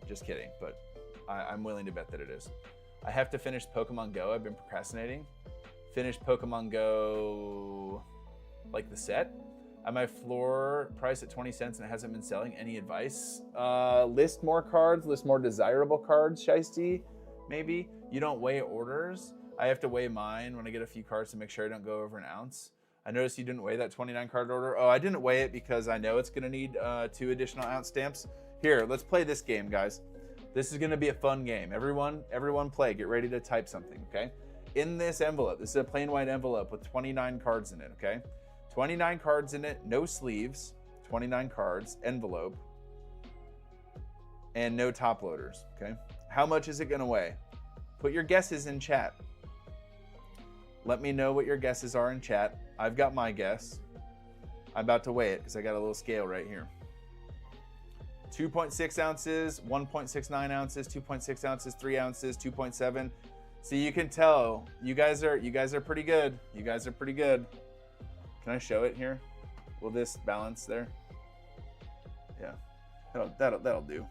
Just kidding, but I'm willing to bet that it is. I have to finish Pokemon Go. I've been procrastinating. finished Pokemon Go, like the set. At my floor price at 20 cents and it hasn't been selling. Any advice? List more cards, list more desirable cards, Shiesty, maybe. You don't weigh orders. I have to weigh mine when I get a few cards to make sure I don't go over an ounce. I noticed you didn't weigh that 29 card order. Oh, I didn't weigh it because I know it's gonna need 2 additional ounce stamps. Here, let's play this game, guys. This is gonna be a fun game. Everyone play, get ready to type something, okay? In this envelope, this is a plain white envelope with 29 cards in it, okay? 29 cards in it, no sleeves, 29 cards, envelope, and no top loaders, okay? How much is it gonna weigh? Put your guesses in chat. Let me know what your guesses are in chat. I've got my guess. I'm about to weigh it because I got a little scale right here. 2.6 ounces, 1.69 ounces, 2.6 ounces, 3 ounces, 2.7. See, you can tell you guys are pretty good. You guys are pretty good. Can I show it here? Will this balance there? Yeah, that'll do.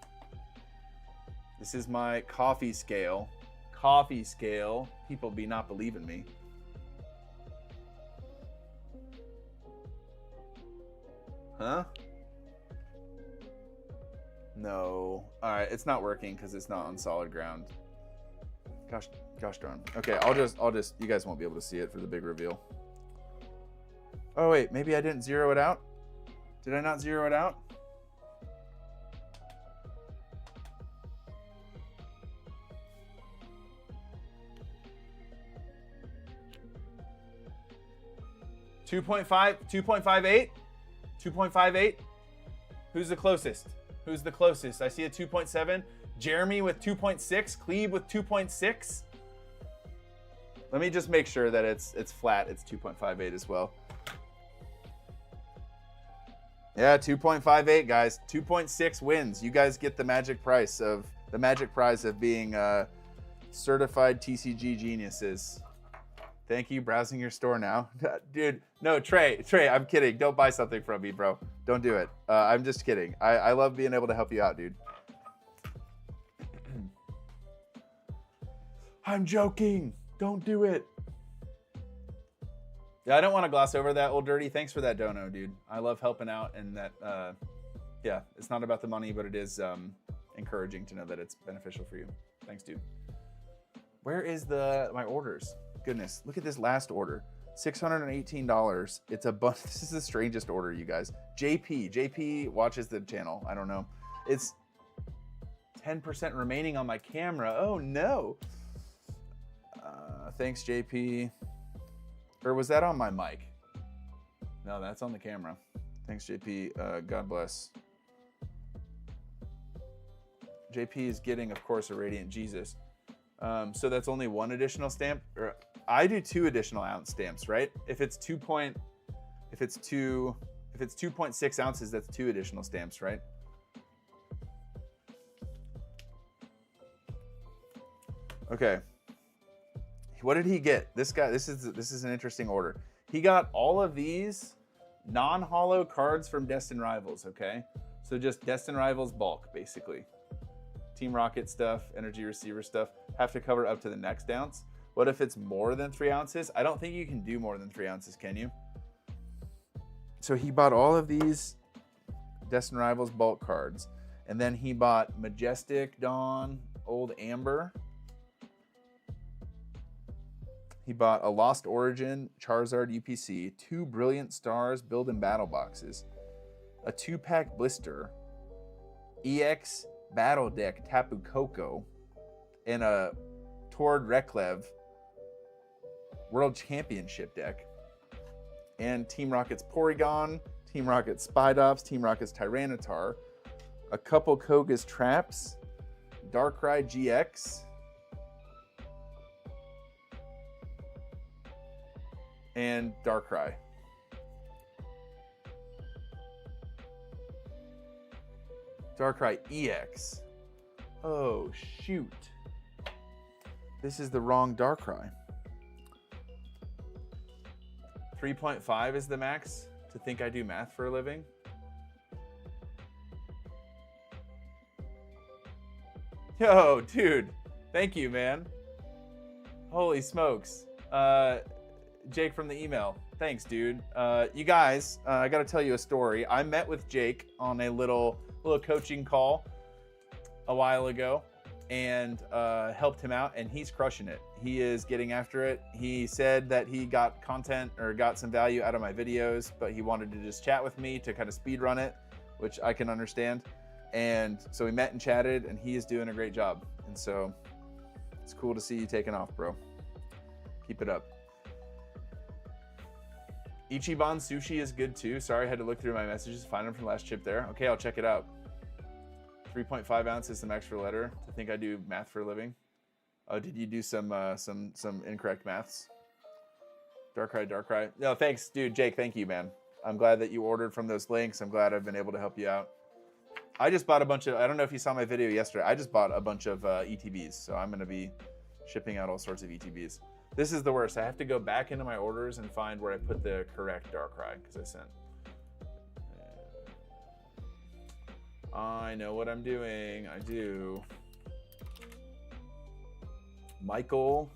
This is my coffee scale. Coffee scale. People be not believing me. Huh? No. All right, it's not working because it's not on solid ground. Gosh darn. Okay, I'll just. You guys won't be able to see it for the big reveal. Oh wait, maybe I didn't zero it out. Did I not zero it out? $2.58? 2.58? Who's the closest? Who's the closest? I see a 2.7. Jeremy with 2.6. Cleve with 2.6. Let me just make sure that it's flat. It's 2.58 as well. Yeah, 2.58, guys. 2.6 wins. You guys get the magic prize of being certified TCG geniuses. Thank you. Browsing your store now. Dude, no, Trey, I'm kidding. Don't buy something from me, bro. Don't do it. I'm just kidding. I love being able to help you out, dude. I'm joking. Don't do it. Yeah, I don't want to gloss over that, Old Dirty. Thanks for that dono, dude. I love helping out, and that, yeah, it's not about the money, but it is encouraging to know that it's beneficial for you. Thanks, dude. Where is my orders? Goodness, look at this last order. $618. It's a bunch. This is the strangest order, you guys. JP watches the channel. I don't know. It's 10% remaining on my camera. Oh no. Thanks, JP. Or was that on my mic? No, that's on the camera. Thanks, JP. God bless. JP is getting, of course, a Radiant Jesus. So that's only one additional stamp. Or I do 2 additional ounce stamps, right? If it's 2.6 ounces, that's 2 additional stamps, right? Okay. What did he get? This guy, this is an interesting order. He got all of these non-holo cards from Destined Rivals, okay? So just Destined Rivals bulk, basically. Team Rocket stuff, Energy Receiver stuff, have to cover up to the next ounce. What if it's more than 3 ounces? I don't think you can do more than 3 ounces, can you? So he bought all of these Destined Rivals bulk cards, and then he bought Majestic Dawn, Old Amber. He bought a Lost Origin Charizard UPC, 2 Brilliant Stars Build and Battle boxes, a 2-pack blister, EX Battle Deck Tapu Koko, and a Tord Reklev World Championship deck, and Team Rocket's Porygon, Team Rocket's Spidops, Team Rocket's Tyranitar, a couple Koga's Traps, Darkrai GX, and Darkrai. Darkrai EX. Oh, shoot. This is the wrong Darkrai. 3.5 is the max to think I do math for a living. Yo, dude. Thank you, man. Holy smokes. Jake from the email. Thanks, dude. You guys, I got to tell you a story. I met with Jake on a little coaching call a while ago and helped him out, and he's crushing it. He is getting after it. He said that he got content or got some value out of my videos, but he wanted to just chat with me to kind of speed run it, which I can understand. And so we met and chatted, and he is doing a great job. And so it's cool to see you taking off, bro. Keep it up. Ichiban sushi is good too. Sorry, I had to look through my messages to find them from the last chip there. Okay, I'll check it out. 3.5 ounces, some extra letter. I think I do math for a living. Oh, did you do some incorrect maths? Darkrai. No, thanks, dude. Jake, thank you, man. I'm glad that you ordered from those links. I'm glad I've been able to help you out. I just bought a bunch of, I don't know if you saw my video yesterday. I just bought a bunch of ETBs, so I'm going to be shipping out all sorts of ETBs. This is the worst. I have to go back into my orders and find where I put the correct Darkrai because I sent. I know what I'm doing. I do. Michael.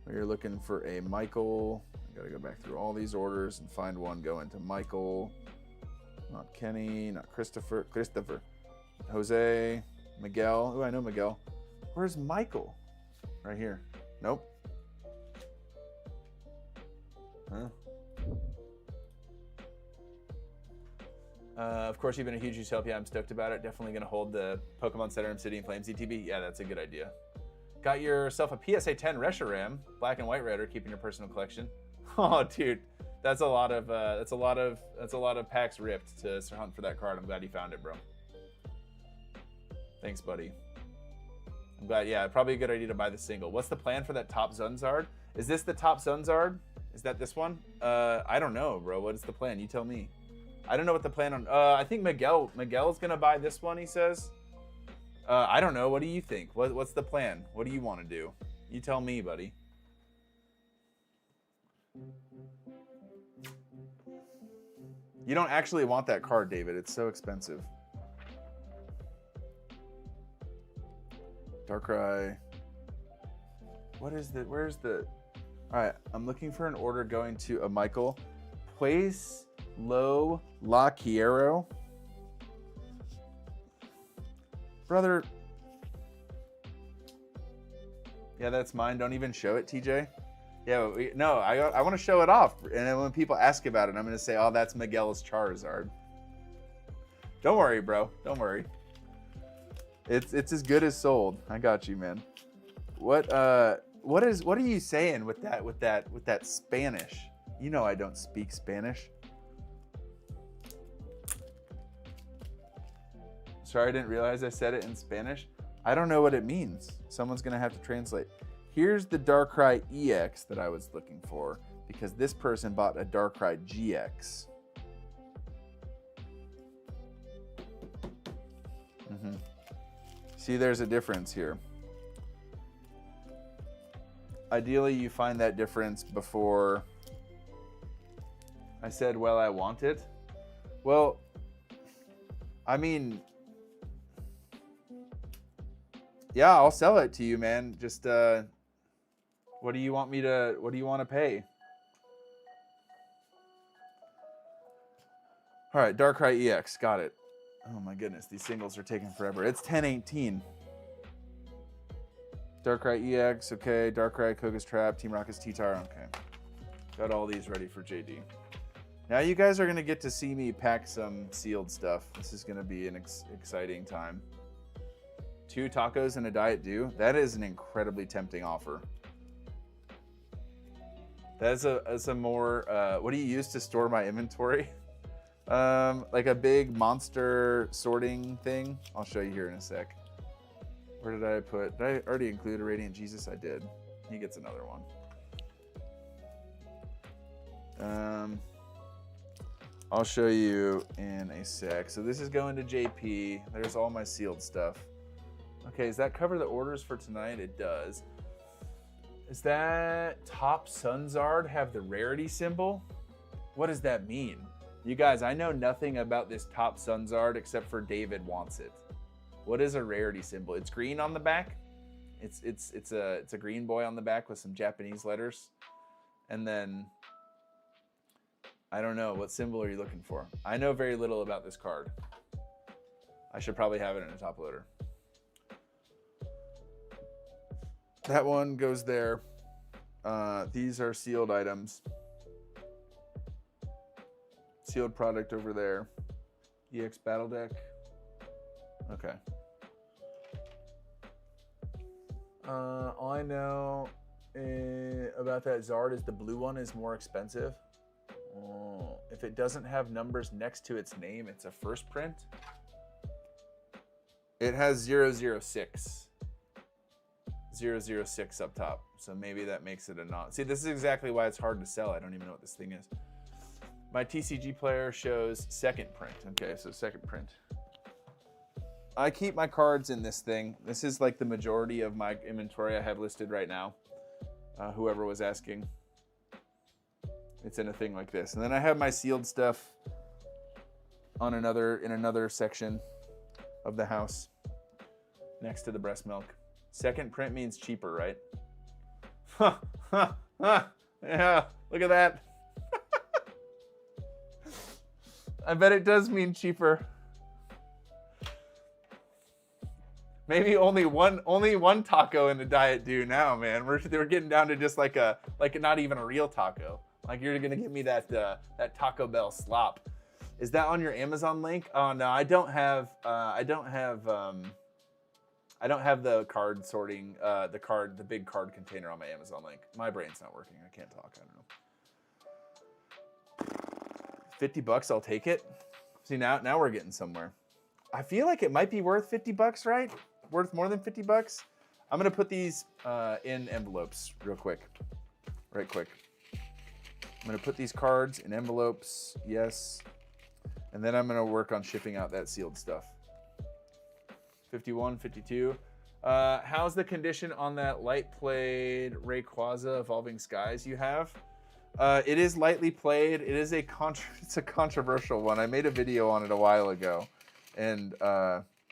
We're looking for a Michael. I gotta go back through all these orders and find one. Go into Michael. Not Kenny, not Christopher. Jose, Miguel. Oh, I know Miguel. Where's Michael? Right here. Nope. Huh? Of course, you've been a huge help. Yeah, I'm stoked about it. Definitely going to hold the Pokemon Center Obsidian Flames ETB. Yeah, that's a good idea. Got yourself a PSA 10 Reshiram, black and white redder, keeping your personal collection. Oh, dude, that's a lot of packs ripped to hunt for that card. I'm glad you found it, bro. Thanks, buddy. I'm glad. Yeah, probably a good idea to buy the single. What's the plan for that top Zunzard? Is this the top Zunzard? Is that this one? I don't know, bro. What is the plan? You tell me. I don't know what the plan on. I think Miguel's gonna buy this one. He says. I don't know. What do you think? What's the plan? What do you want to do? You tell me, buddy. You don't actually want that card, David. It's so expensive. Darkrai. What is the? Where's the? All right, I'm looking for an order going to a Michael. Place Lo La Quiero. Brother. Yeah, that's mine. Don't even show it, TJ. Yeah, no, I want to show it off. And then when people ask about it, I'm going to say, oh, that's Miguel's Charizard. Don't worry, bro. Don't worry. It's as good as sold. I got you, man. What are you saying with that Spanish? You know I don't speak Spanish. Sorry, I didn't realize I said it in Spanish. I don't know what it means. Someone's gonna have to translate. Here's the Darkrai EX that I was looking for because this person bought a Darkrai GX. See, there's a difference here. Ideally, you find that difference before I said, well, I want it. Well, I mean, yeah, I'll sell it to you, man. Just, what do you want to pay? All right, Darkrai EX, got it. Oh my goodness, these singles are taking forever. It's 10:18. Darkrai EX, okay. Darkrai, Koga's Trap, Team Rocket's T-Tar, okay. Got all these ready for JD. Now you guys are gonna get to see me pack some sealed stuff. This is gonna be an exciting time. 2 tacos and a Diet Dew. That is an incredibly tempting offer. That's a more, what do you use to store my inventory? Like a big monster sorting thing. I'll show you here in a sec. Where did I put? Did I already include a Radiant Jesus? I did. He gets another one. I'll show you in a sec. So this is going to JP. There's all my sealed stuff. Okay, does that cover the orders for tonight? It does. Does that top Sunzard have the rarity symbol? What does that mean? You guys, I know nothing about this top Sunzard except for David wants it. What is a rarity symbol? It's green on the back? It's a green boy on the back with some Japanese letters, and then I don't know, what symbol are you looking for? I know very little about this card. I should probably have it in a top loader. That one goes there. These are sealed items. Sealed product over there. EX Battle Deck. Okay. All I know about that Zard is the blue one is more expensive. If it doesn't have numbers next to its name, it's a first print. It has 006. 006 up top. So maybe that makes it a not. See, this is exactly why it's hard to sell. I don't even know what this thing is. My TCG player shows second print. Okay, so second print. I keep my cards in this thing. This is like the majority of my inventory I have listed right now. Whoever was asking. It's in a thing like this. And then I have my sealed stuff on in another section of the house next to the breast milk. Second print means cheaper, right? Yeah, look at that. I bet it does mean cheaper. Maybe only one taco in the diet do now, man. We're getting down to just like not even a real taco. Like you're gonna give me that Taco Bell slop. Is that on your Amazon link? Oh no, I don't have the card sorting, the big card container on my Amazon link. My brain's not working. I can't talk. I don't know. $50, I'll take it. See, now we're getting somewhere. I feel like it might be worth $50, right? Worth more than $50. I'm gonna put these in envelopes right quick. I'm gonna put these cards in envelopes, yes. And then I'm gonna work on shipping out that sealed stuff. 51, 52. How's the condition on that light played Rayquaza Evolving Skies you have? It is lightly played. It is it's a controversial one. I made a video on it a while ago, and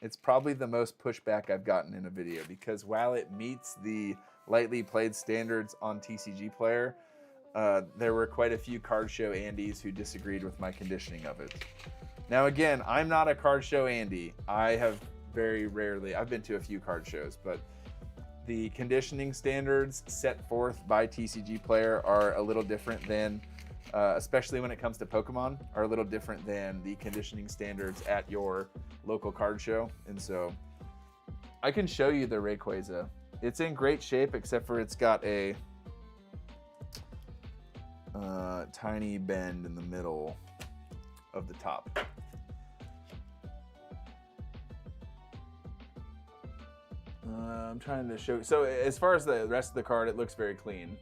it's probably the most pushback I've gotten in a video because while it meets the lightly played standards on TCG Player, there were quite a few card show Andys who disagreed with my conditioning of it. Now again, I'm not a card show Andy. I have very rarely, I've been to a few card shows, but the conditioning standards set forth by TCG Player are a little different than, especially when it comes to Pokemon, are a little different than the conditioning standards at your local card show. And so I can show you the Rayquaza. It's in great shape, except for it's got a tiny bend in the middle of the top. I'm trying to show. So as far as the rest of the card, it looks very clean.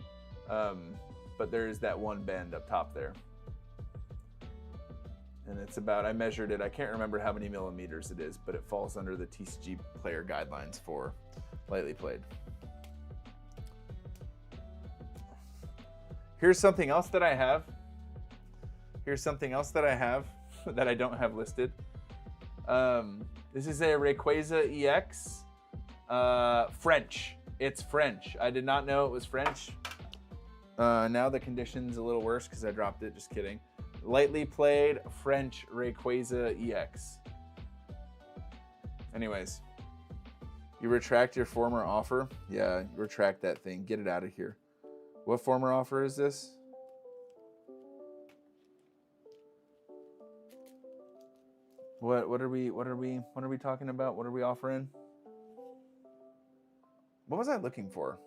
But there is that one bend up top there. And it's about, I measured it, I can't remember how many millimeters it is, but it falls under the TCG Player guidelines for lightly played. Here's something else that I have. That I don't have listed. This is a Rayquaza EX. French. It's French. I did not know it was French. Now the condition's a little worse because I dropped it. Just kidding. Lightly played French Rayquaza EX. Anyways, you retract your former offer? Yeah, retract that thing. Get it out of here. What former offer is this? What are we talking about? What are we offering? What was I looking for?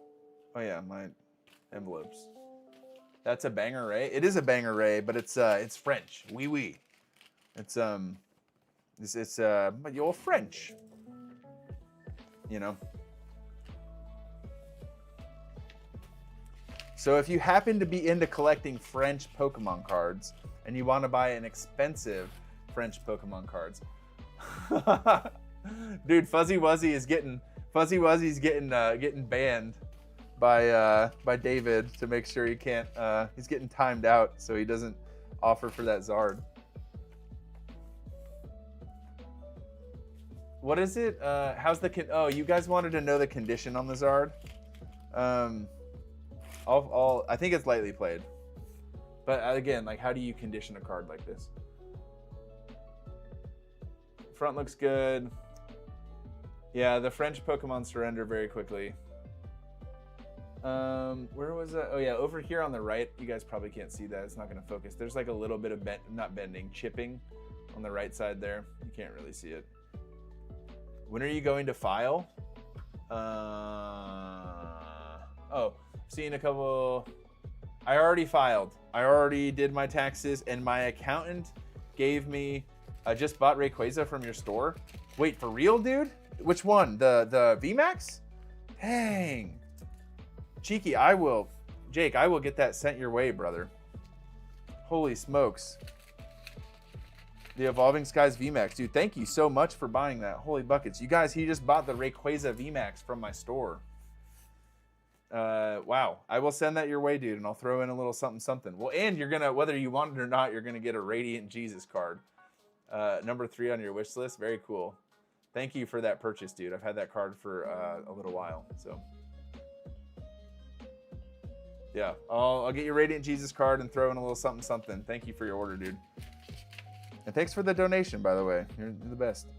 Oh yeah, my envelopes. That's a banger ray. It is a banger ray, but it's French. Oui, oui. It's but you're French. You know. So if you happen to be into collecting French Pokemon cards and you want to buy an expensive French Pokemon cards, dude, Fuzzy Wuzzy's getting banned by David to make sure he can't. He's getting timed out so he doesn't offer for that Zard. What is it? How's the oh, you guys wanted to know the condition on the Zard? I think it's lightly played. But again, like, how do you condition a card like this? Front looks good. Yeah, the French Pokemon surrender very quickly. Where was that? Oh yeah, over here on the right. You guys probably can't see that. It's not going to focus. There's like a little bit of not bending, chipping on the right side there. You can't really see it. When are you going to file? Oh, seeing a couple. I already filed. I already did my taxes, and my accountant gave me. I just bought Rayquaza from your store. Wait, for real, dude? Which one? The VMAX? Dang. Cheeky, Jake, I will get that sent your way, brother. Holy smokes. The Evolving Skies VMAX. Dude, thank you so much for buying that. Holy buckets. You guys, he just bought the Rayquaza VMAX from my store. Wow. I will send that your way, dude, and I'll throw in a little something something. Well, and you're going to, whether you want it or not, you're going to get a Radiant Jesus card. Number 3 on your wish list. Very cool. Thank you for that purchase, dude. I've had that card for a little while, so... Yeah, I'll get your Radiant Jesus card and throw in a little something something. Thank you for your order, dude. And thanks for the donation, by the way. You're the best.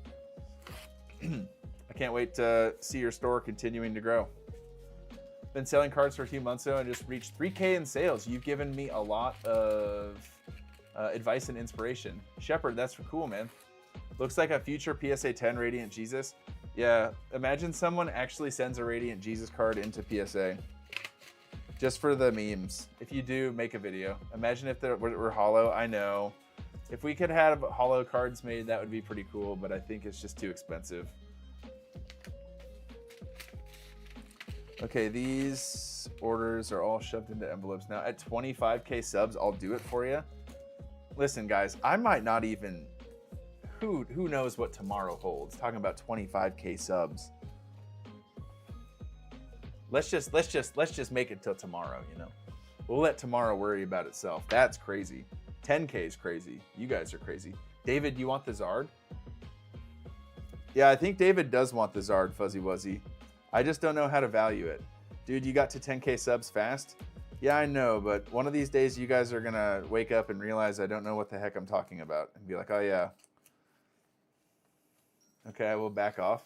I can't wait to see your store continuing to grow. Been selling cards for a few months now and just reached 3K in sales. You've given me a lot of advice and inspiration. Shepard, that's cool, man. Looks like a future PSA 10 Radiant Jesus. Yeah, imagine someone actually sends a Radiant Jesus card into PSA. Just for the memes. If you do, make a video. Imagine if we're hollow. I know. If we could have hollow cards made, that would be pretty cool, but I think it's just too expensive. Okay, these orders are all shoved into envelopes now. At 25K subs, I'll do it for you. Listen, guys, I might not even... Who knows what tomorrow holds? Talking about 25K subs. Let's just make it till tomorrow, you know. We'll let tomorrow worry about itself. That's crazy. 10K is crazy. You guys are crazy. David, you want the Zard? Yeah, I think David does want the Zard, Fuzzy Wuzzy. I just don't know how to value it. Dude, you got to 10K subs fast? Yeah, I know, but one of these days you guys are gonna wake up and realize I don't know what the heck I'm talking about. And be like, oh yeah. Okay, I will back off.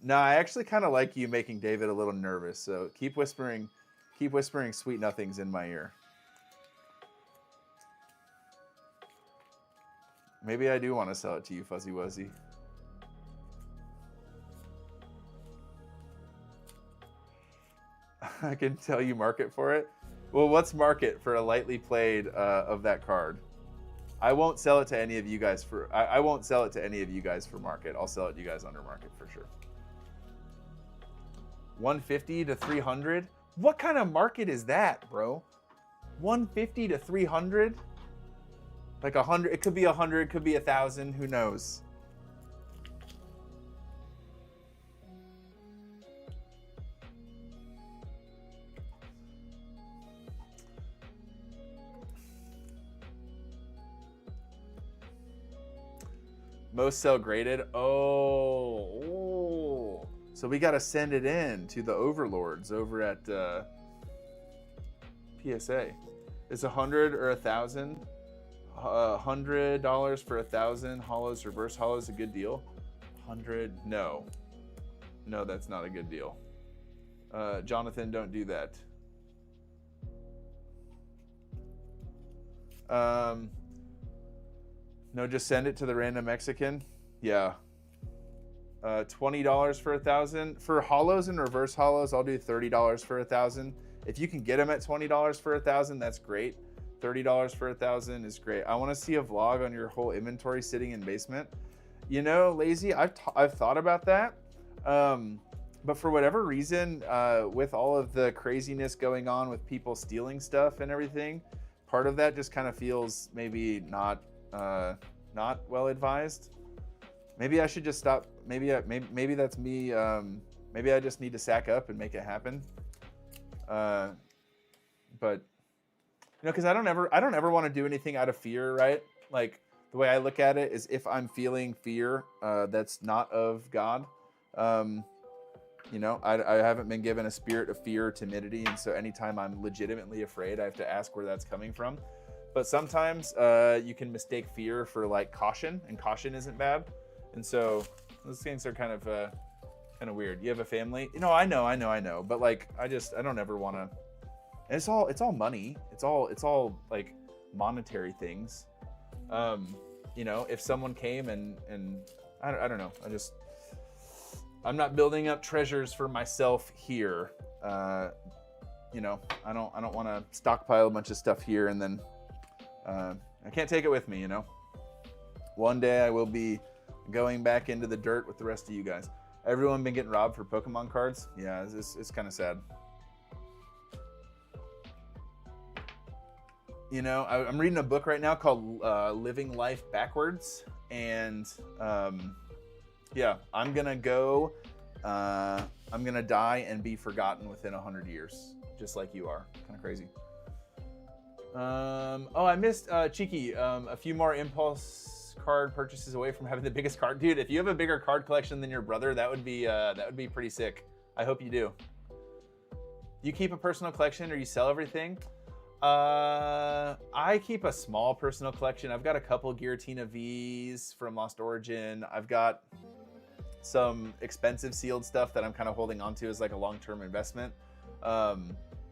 No, I actually kind of like you making David a little nervous, so keep whispering sweet nothings in my ear. Maybe I do want to sell it to you, Fuzzy Wuzzy. I can tell you market for it. Well, what's market for a lightly played of that card? I won't sell it to any of you guys for. I won't sell it to any of you guys for market. I'll sell it to you guys under market for sure. 150 to 300. What kind of market is that, bro? 150 to 300. Like 100. It could be 100. It could be 1,000. Who knows? Most sell graded. Oh. So we got to send it in to the overlords over at PSA. Is 100 or 1,000? $100 for 1,000 hollows, reverse hollows, a good deal? 100? No. No, that's not a good deal. Jonathan, don't do that. No, just send it to the random Mexican. Yeah. $20 for 1,000. For hollows and reverse hollows, I'll do $30 for 1,000. If you can get them at $20 for 1,000, that's great. $30 for 1,000 is great. I want to see a vlog on your whole inventory sitting in basement. You know, Lazy, I've thought about that. But for whatever reason, with all of the craziness going on with people stealing stuff and everything, part of that just kind of feels maybe not well advised. Maybe I should just stop. Maybe that's me. Maybe I just need to sack up and make it happen. But you know, because I don't ever want to do anything out of fear, right? Like the way I look at it is if I'm feeling fear that's not of God, you know, I haven't been given a spirit of fear or timidity. And so anytime I'm legitimately afraid, I have to ask where that's coming from. But sometimes you can mistake fear for like caution, and caution isn't bad. And so those things are kind of weird. You have a family? You know, I know. But like, I don't ever want to. It's all money. It's all like monetary things. You know, if someone came and I don't know. I'm not building up treasures for myself here. You know, I don't want to stockpile a bunch of stuff here and then I can't take it with me, you know. One day I will be going back into the dirt with the rest of you guys. Everyone been getting robbed for Pokemon cards? Yeah, it's kind of sad. You know, I'm reading a book right now called Living Life Backwards, and yeah, I'm gonna die and be forgotten within 100 years, just like you are. Kind of crazy. Oh, I missed Cheeky. A few more impulse card purchases away from having the biggest card. Dude, if you have a bigger card collection than your brother, that would be pretty sick. I hope you do. You keep a personal collection or you sell everything? I keep a small personal collection. I've got a couple Giratina V's from Lost Origin. I've got some expensive sealed stuff that I'm kind of holding on to as like a long-term investment.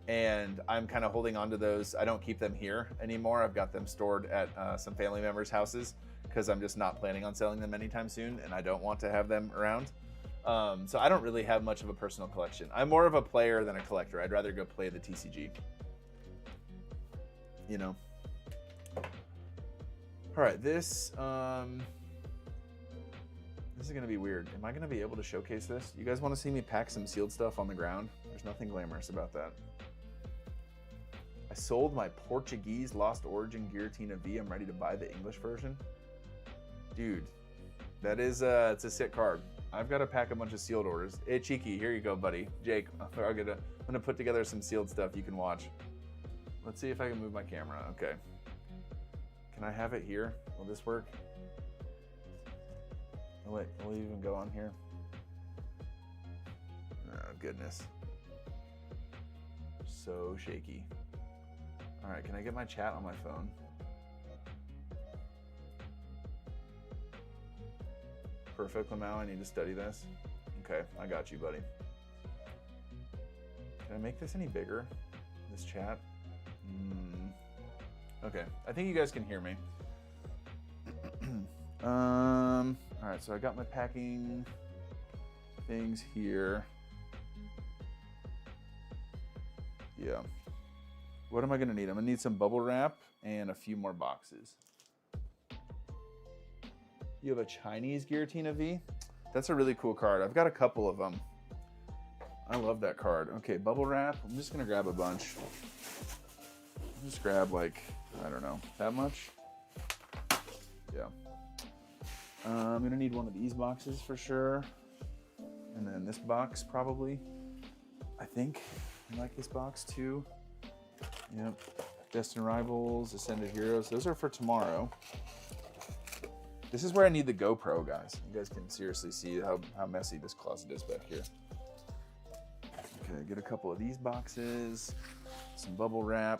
And I'm kind of holding on to those. I don't keep them here anymore. I've got them stored at some family members' houses because I'm just not planning on selling them anytime soon, and I don't want to have them around. So I don't really have much of a personal collection. I'm more of a player than a collector. I'd rather go play the TCG. You know. All right, this is gonna be weird. Am I gonna be able to showcase this? You guys want to see me pack some sealed stuff on the ground? There's nothing glamorous about that. I sold my Portuguese Lost Origin Giratina V. I'm ready to buy the English version. Dude, that is it's a sick card. I've got to pack a bunch of sealed orders. Hey, Cheeky, here you go, buddy. Jake, I'm gonna put together some sealed stuff you can watch. Let's see if I can move my camera. Okay. Can I have it here? Will this work? Oh, wait, will it even go on here? Oh, goodness. So shaky. All right, can I get my chat on my phone? Perfect, Lamau, I need to study this. Okay, I got you, buddy. Can I make this any bigger? This chat? Okay, I think you guys can hear me. All right, so I got my packing things here. Yeah. What am I gonna need? I'm gonna need some bubble wrap and a few more boxes. You have a Chinese Giratina V? That's a really cool card. I've got a couple of them. I love that card. Okay, bubble wrap. I'm just gonna grab a bunch. Just grab like, I don't know, that much? Yeah. I'm gonna need one of these boxes for sure. And then this box probably. I think I like this box too. Yep. Destined Rivals, Ascended Heroes. Those are for tomorrow. This is where I need the GoPro, guys. You guys can seriously see how messy this closet is back here. Okay, get a couple of these boxes, some bubble wrap.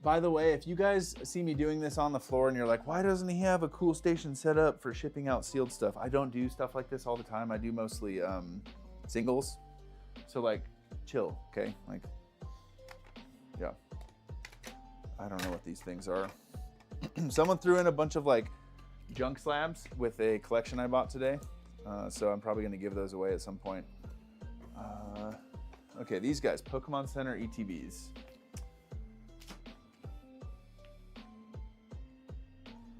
By the way, if you guys see me doing this on the floor and you're like, why doesn't he have a cool station set up for shipping out sealed stuff? I don't do stuff like this all the time. I do mostly singles. So like, chill, okay? Like, yeah. I don't know what these things are. Someone threw in a bunch of like junk slabs with a collection I bought today. So I'm probably gonna give those away at some point. Okay, these guys, Pokemon Center ETBs.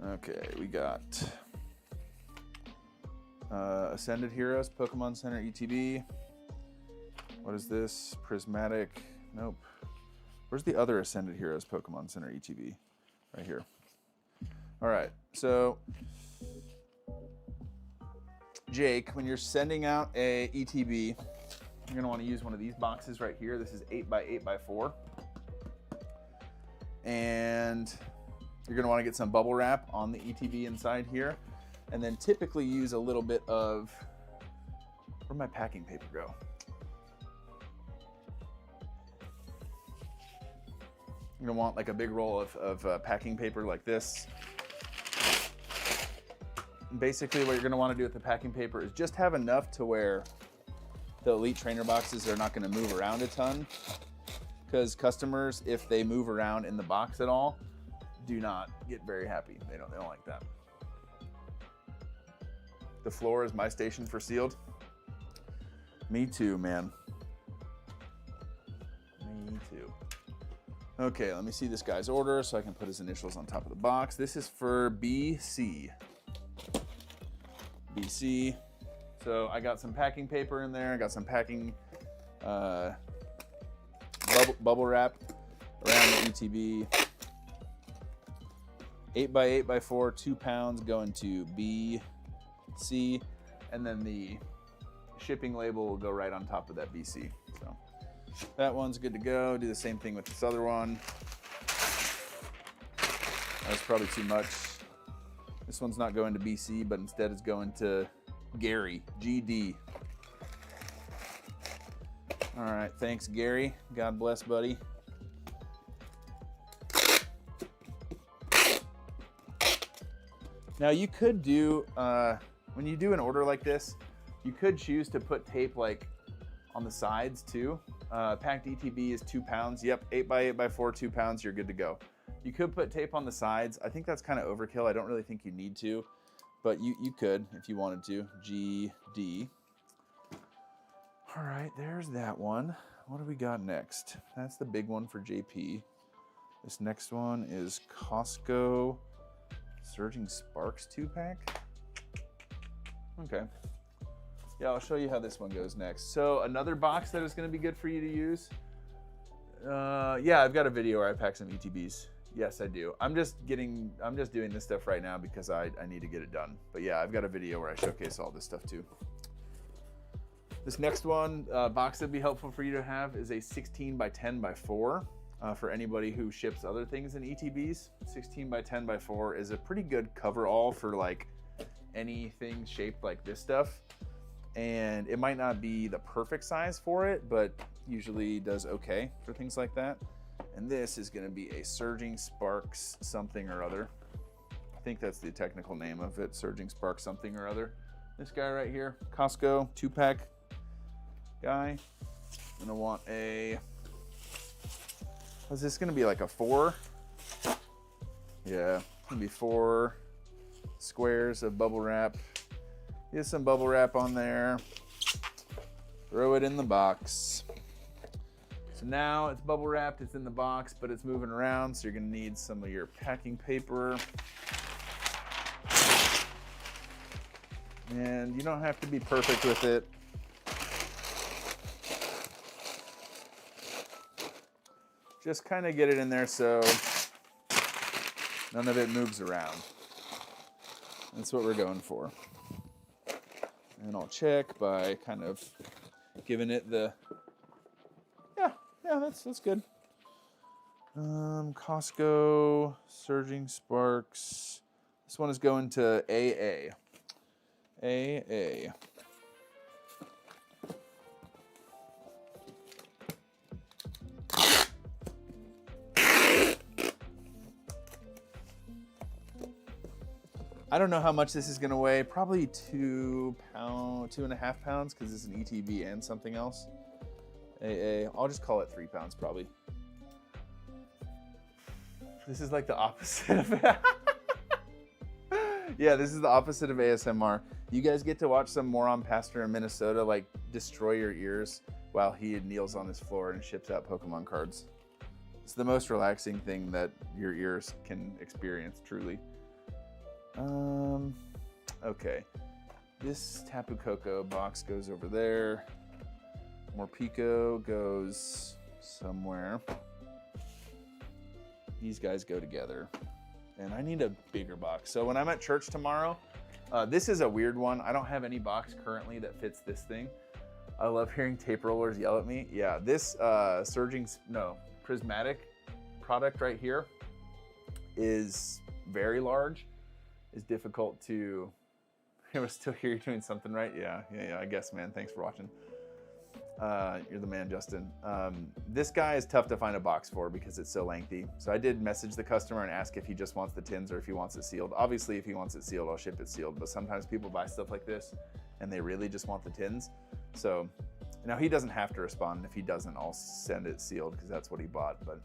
Okay, we got Ascended Heroes, Pokemon Center ETB. What is this? Prismatic, nope. Where's the other Ascended Heroes Pokemon Center ETB? Right here. All right, so Jake, when you're sending out a ETB, you're gonna want to use one of these boxes right here. This is 8x8x4. And you're gonna want to get some bubble wrap on the ETB inside here. And then typically use a little bit of, where'd my packing paper go? You're gonna want like a big roll of packing paper like this. Basically what you're gonna wanna do with the packing paper is just have enough to where the Elite Trainer boxes are not gonna move around a ton, because customers, if they move around in the box at all, do not get very happy. They don't like that. The floor is my station for sealed. Me too, man. Me too. Okay, let me see this guy's order so I can put his initials on top of the box. This is for BC. BC. So I got some packing paper in there. I got some packing bubble wrap around the ETB. 8x8x4, 2 pounds going to BC. And then the shipping label will go right on top of that BC. So that one's good to go. Do the same thing with this other one. That's probably too much. This one's not going to BC, but instead it's going to Gary, GD. All right, thanks, Gary. God bless, buddy. Now you could do, when you do an order like this, you could choose to put tape like on the sides too. Packed ETB is 2 pounds. Yep, 8x8x4, 2 pounds, you're good to go. You could put tape on the sides. I think that's kind of overkill. I don't really think you need to, but you could if you wanted to. GD. All right, there's that one. What do we got next? That's the big one for JP. This next one is Costco Surging Sparks 2-pack. Okay. Yeah, I'll show you how this one goes next. So another box that is going to be good for you to use. Yeah, I've got a video where I pack some ETBs. Yes, I do. I'm just doing this stuff right now because I need to get it done. But yeah, I've got a video where I showcase all this stuff too. This next one, box that'd be helpful for you to have is a 16x10x4. For anybody who ships other things in ETBs, 16x10x4 is a pretty good cover-all for like anything shaped like this stuff. And it might not be the perfect size for it, but usually does okay for things like that. And this is gonna be a Surging Sparks something or other. I think that's the technical name of it, Surging Sparks something or other. This guy right here, Costco 2-pack guy. I'm gonna want a, is this gonna be like a 4? Yeah, it's gonna be 4 squares of bubble wrap. Get some bubble wrap on there. Throw it in the box. So now it's bubble wrapped, it's in the box, but it's moving around, so you're gonna need some of your packing paper. And you don't have to be perfect with it. Just kind of get it in there so none of it moves around. That's what we're going for. And I'll check by kind of giving it the, yeah, that's good. Costco Surging Sparks. This one is going to AA. AA. I don't know how much this is gonna weigh. Probably 2.5 pounds, because it's an ETB and something else. AA. I'll just call it 3 pounds probably. This is like the opposite of it. Yeah, this is the opposite of ASMR. You guys get to watch some moron pastor in Minnesota like destroy your ears while he kneels on his floor and ships out Pokemon cards. It's the most relaxing thing that your ears can experience, truly. Okay. This Tapu Koko box goes over there. Morpeko goes somewhere. These guys go together. And I need a bigger box. So when I'm at church tomorrow, This is a weird one. I don't have any box currently that fits this thing. I love hearing tape rollers yell at me. Yeah, this prismatic product right here is very large. Is difficult to. I was still here. You're doing something right. Yeah. I guess, man. Thanks for watching. You're the man, Justin. This guy is tough to find a box for because it's so lengthy. So I did message the customer and ask if he just wants the tins or if he wants it sealed. Obviously, if he wants it sealed, I'll ship it sealed. But sometimes people buy stuff like this and they really just want the tins. So now he doesn't have to respond. If he doesn't, I'll send it sealed because that's what he bought. But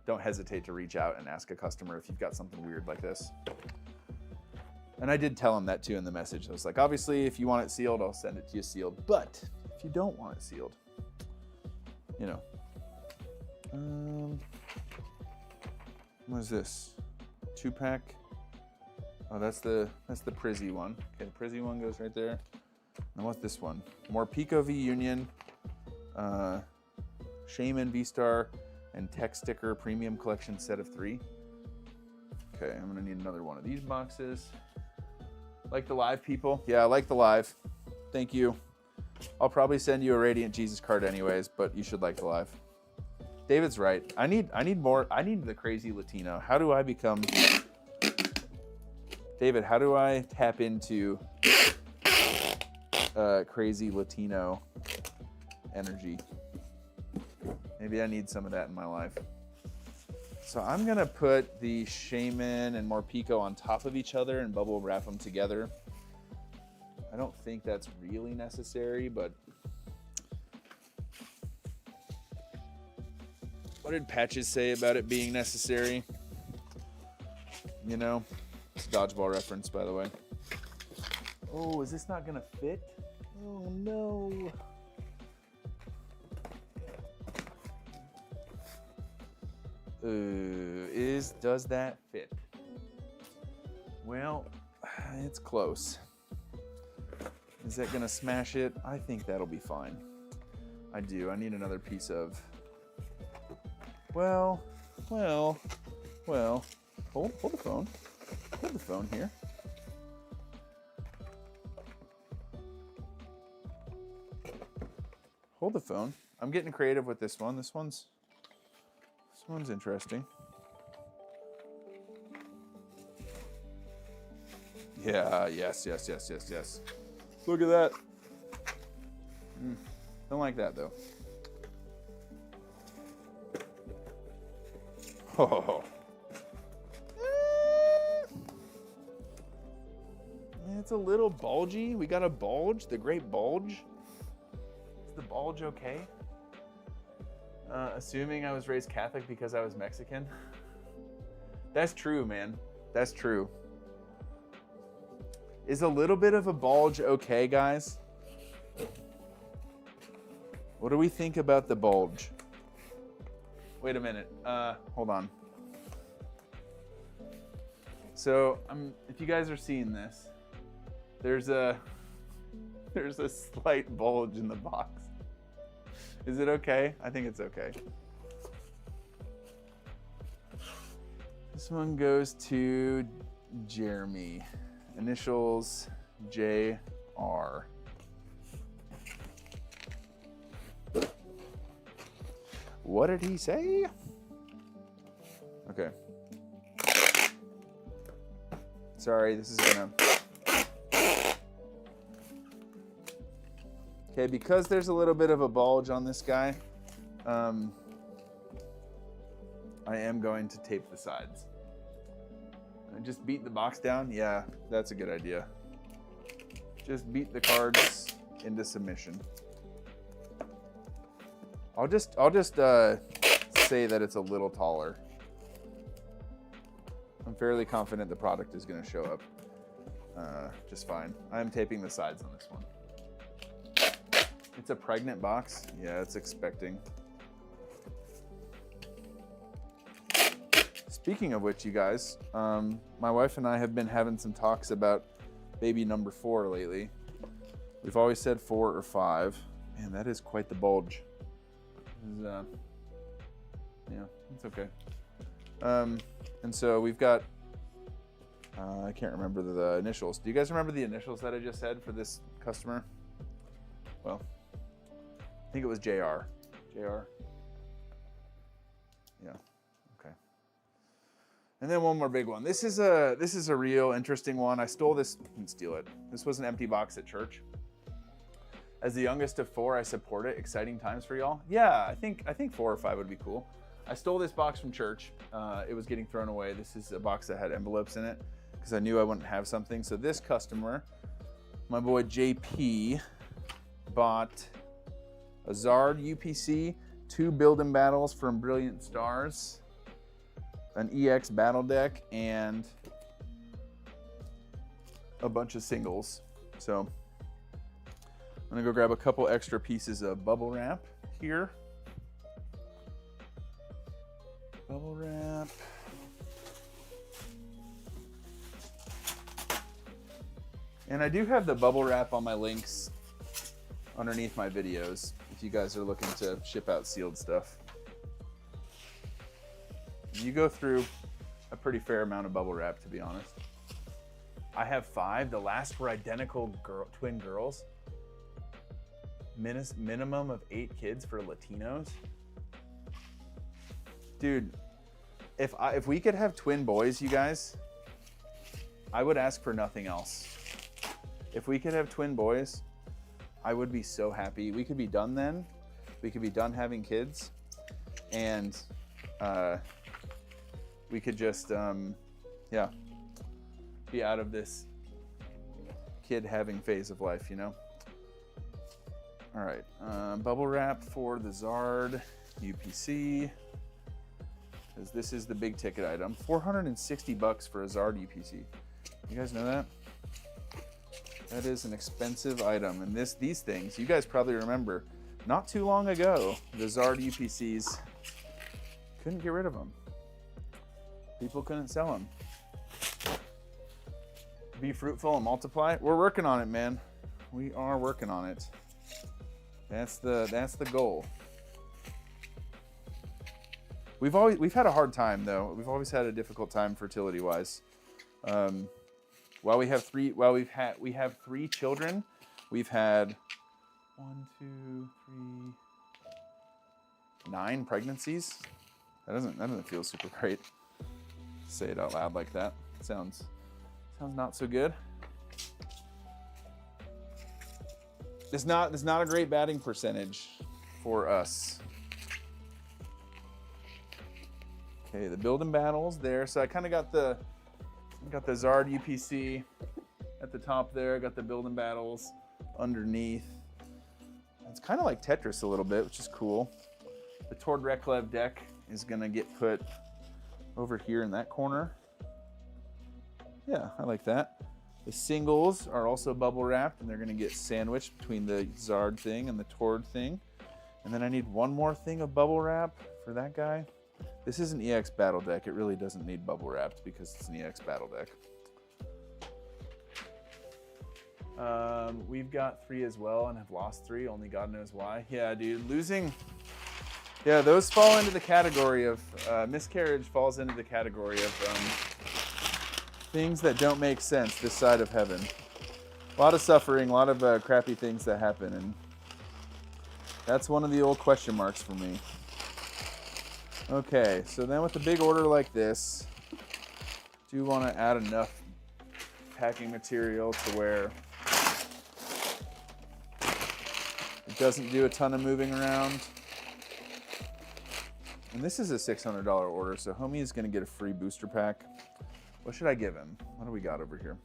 don't hesitate to reach out and ask a customer if you've got something weird like this. And I did tell him that too in the message. I was like, obviously, if you want it sealed, I'll send it to you sealed. But if you don't want it sealed, you know. What is this? 2-pack. Oh, that's the Prizzy one. Okay, the Prizzy one goes right there. And what's this one? More Pico V Union, Shaman V-Star, and Tech Sticker Premium Collection set of 3. Okay, I'm gonna need another one of these boxes. Like the live, people? Yeah, I like the live. Thank you. I'll probably send you a Radiant Jesus card anyways, but you should like the live. David's right. I need more. I need the crazy Latino. How do I become... David, how do I tap into crazy Latino energy? Maybe I need some of that in my life. So I'm gonna put the Shaman and Morpico on top of each other and bubble wrap them together. I don't think that's really necessary, but what did Patches say about it being necessary? You know, it's a dodgeball reference, by the way. Oh, is this not gonna fit? Oh no. Does that fit? Well, it's close. Is that gonna smash it? I think that'll be fine. I do. I need another piece of. Well. Hold the phone. Hold the phone here. Hold the phone. I'm getting creative with this one. This one's interesting. Yeah, yes. Look at that. Don't like that though. Oh. It's a little bulgy. We got a bulge, the great bulge. Is the bulge okay? Assuming I was raised Catholic because I was Mexican. That's true, man. That's true. Is a little bit of a bulge okay, guys? What do we think about the bulge? Wait a minute. Hold on. So, if you guys are seeing this, there's a slight bulge in the box. Is it okay? I think it's okay. This one goes to Jeremy. Initials JR. What did he say? Okay. Sorry, this is gonna... Okay, because there's a little bit of a bulge on this guy, I am going to tape the sides. Just beat the box down. Yeah, that's a good idea. Just beat the cards into submission. I'll just say that it's a little taller. I'm fairly confident the product is going to show up just fine. I'm taping the sides on this one. It's a pregnant box. Yeah, it's expecting. Speaking of which, you guys, my wife and I have been having some talks about baby number 4 lately. We've always said 4 or 5. Man, that is quite the bulge. Yeah, it's okay. And so we've got I can't remember the initials. Do you guys remember the initials that I just said for this customer? Well, I think it was JR. JR. Yeah. Okay. And then one more big one. This is a real interesting one. I stole this. Didn't steal it. This was an empty box at church. As the youngest of 4, I support it. Exciting times for y'all. Yeah, I think 4 or 5 would be cool. I stole this box from church. It was getting thrown away. This is a box that had envelopes in it because I knew I wouldn't have something. So this customer, my boy JP, bought a Zard UPC, 2 Build-In Battles from Brilliant Stars, an EX battle deck, and a bunch of singles. So I'm gonna go grab a couple extra pieces of bubble wrap here. Bubble wrap. And I do have the bubble wrap on my links underneath my videos if you guys are looking to ship out sealed stuff. You go through a pretty fair amount of bubble wrap, to be honest. I have 5. The last were identical twin girls. Minimum of 8 kids for Latinos. Dude, if we could have twin boys, you guys, I would ask for nothing else. If we could have twin boys, I would be so happy. We could be done then. We could be done having kids, and we could just, yeah, be out of this kid having phase of life, you know? All right, bubble wrap for the Zard UPC, because this is the big ticket item. $460 for a Zard UPC. You guys know that? That is an expensive item, and these things, you guys probably remember, not too long ago, the Zard UPCs, couldn't get rid of them. People couldn't sell them. Be fruitful and multiply. We're working on it, man. We are working on it. That's the goal. We've had a hard time though. We've always had a difficult time fertility wise. While we have 3 children, we've had 9 pregnancies. That doesn't feel super great. Say it out loud like that. Sounds not so good. It's not a great batting percentage for us. Okay, the Build-In Battles there. So I kind of got the Zard UPC at the top there. Got the Build-In Battles underneath. It's kind of like Tetris a little bit, which is cool. The Tord Reklev deck is gonna get put over here in that corner. Yeah, I like that. The singles are also bubble wrapped, and they're gonna get sandwiched between the Zard thing and the Tord thing. And then I need one more thing of bubble wrap for that guy. This is an EX battle deck. It really doesn't need bubble wrapped because it's an EX battle deck. We've got 3 as well and have lost 3, only God knows why. Yeah, dude, losing. Yeah, those fall into the category of, miscarriage falls into the category of things that don't make sense this side of heaven. A lot of suffering, a lot of crappy things that happen, and that's one of the old question marks for me. Okay, so then with a big order like this, do want to add enough packing material to where it doesn't do a ton of moving around. And this is a $600 order, so homie is going to get a free booster pack. What should I give him? What do we got over here?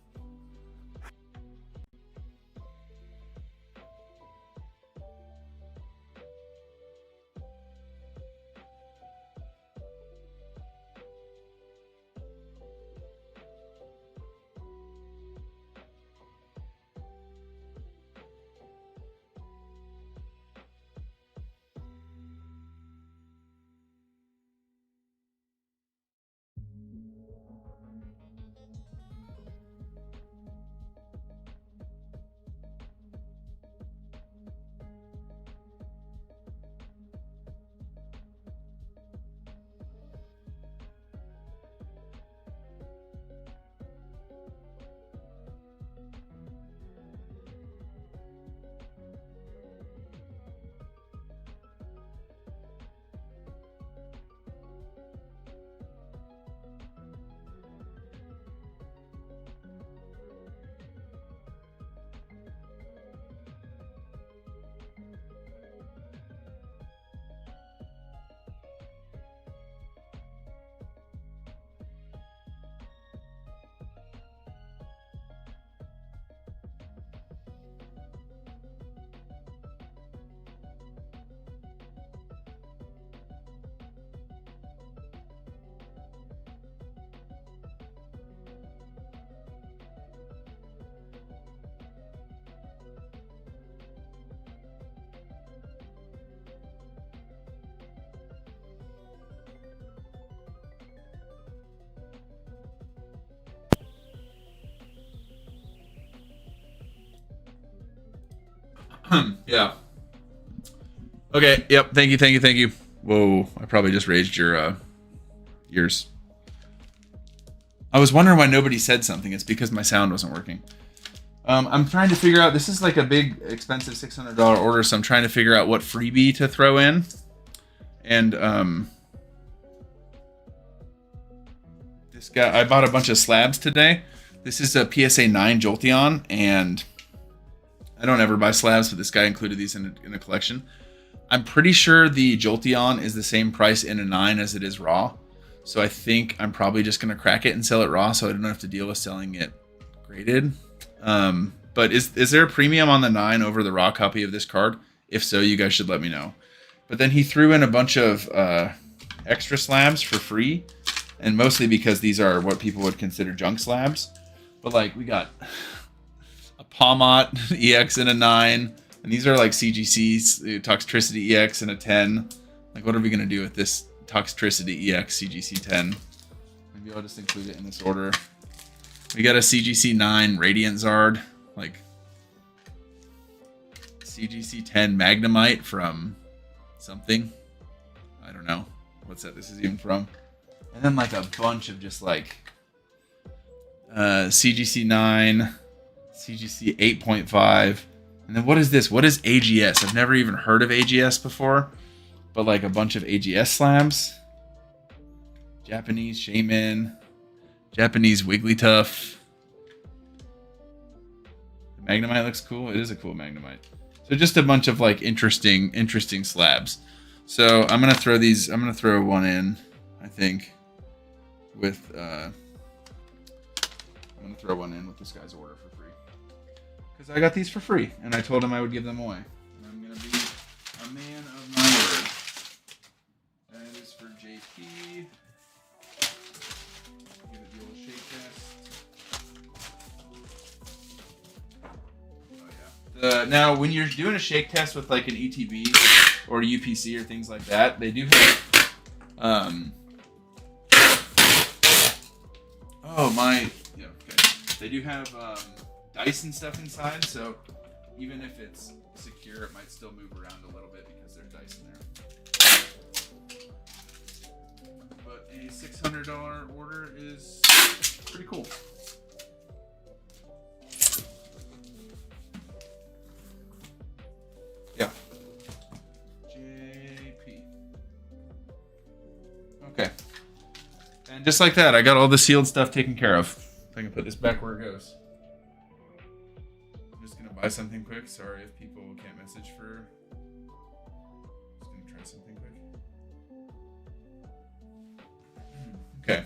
Yeah. Okay. Yep. Thank you. Thank you. Thank you. Whoa. I probably just raised your ears. I was wondering why nobody said something. It's because my sound wasn't working. I'm trying to figure out. This is like a big, expensive $600 order, so I'm trying to figure out what freebie to throw in. And this guy, I bought a bunch of slabs today. This is a PSA 9 Jolteon, and I don't ever buy slabs, but this guy included these in a collection. I'm pretty sure the Jolteon is the same price in a 9 as it is raw. So I think I'm probably just going to crack it and sell it raw, so I don't have to deal with selling it graded. But is there a premium on the 9 over the raw copy of this card? If so, you guys should let me know. But then he threw in a bunch of extra slabs for free, and mostly because these are what people would consider junk slabs. But like, we got a Palmot EX in a 9, and these are like CGCs, Toxtricity EX in a 10. Like, what are we going to do with this Toxtricity EX CGC 10? Maybe I'll just include it in this order. We got a CGC 9 Radiant Zard, like CGC 10 Magnemite from something. I don't know what's that this is even from. And then like a bunch of just like CGC 9, CGC 8.5. And then what is this? What is AGS? I've never even heard of AGS before. But like a bunch of AGS slabs. Japanese Shaman. Japanese Wigglytuff. The Magnemite looks cool. It is a cool Magnemite. So just a bunch of like interesting slabs. So I'm gonna throw these. I'm gonna throw one in, I think, with I'm gonna throw one in with this guy's order for free. Because I got these for free, and I told him I would give them away. And I'm gonna be a man of my word. That is for JP. Give it the old shake test. Oh yeah. Now, when you're doing a shake test with like an ETB or a UPC or things like that, they do have They do have dice and stuff inside, so even if it's secure, it might still move around a little bit because there's dice in there. But a $600 order is pretty cool. Yeah. JP. Okay. And just like that, I got all the sealed stuff taken care of. If I can put this back where it goes. I'm just going to buy something quick. Sorry if people can't message for... Just going to try something quick. Okay.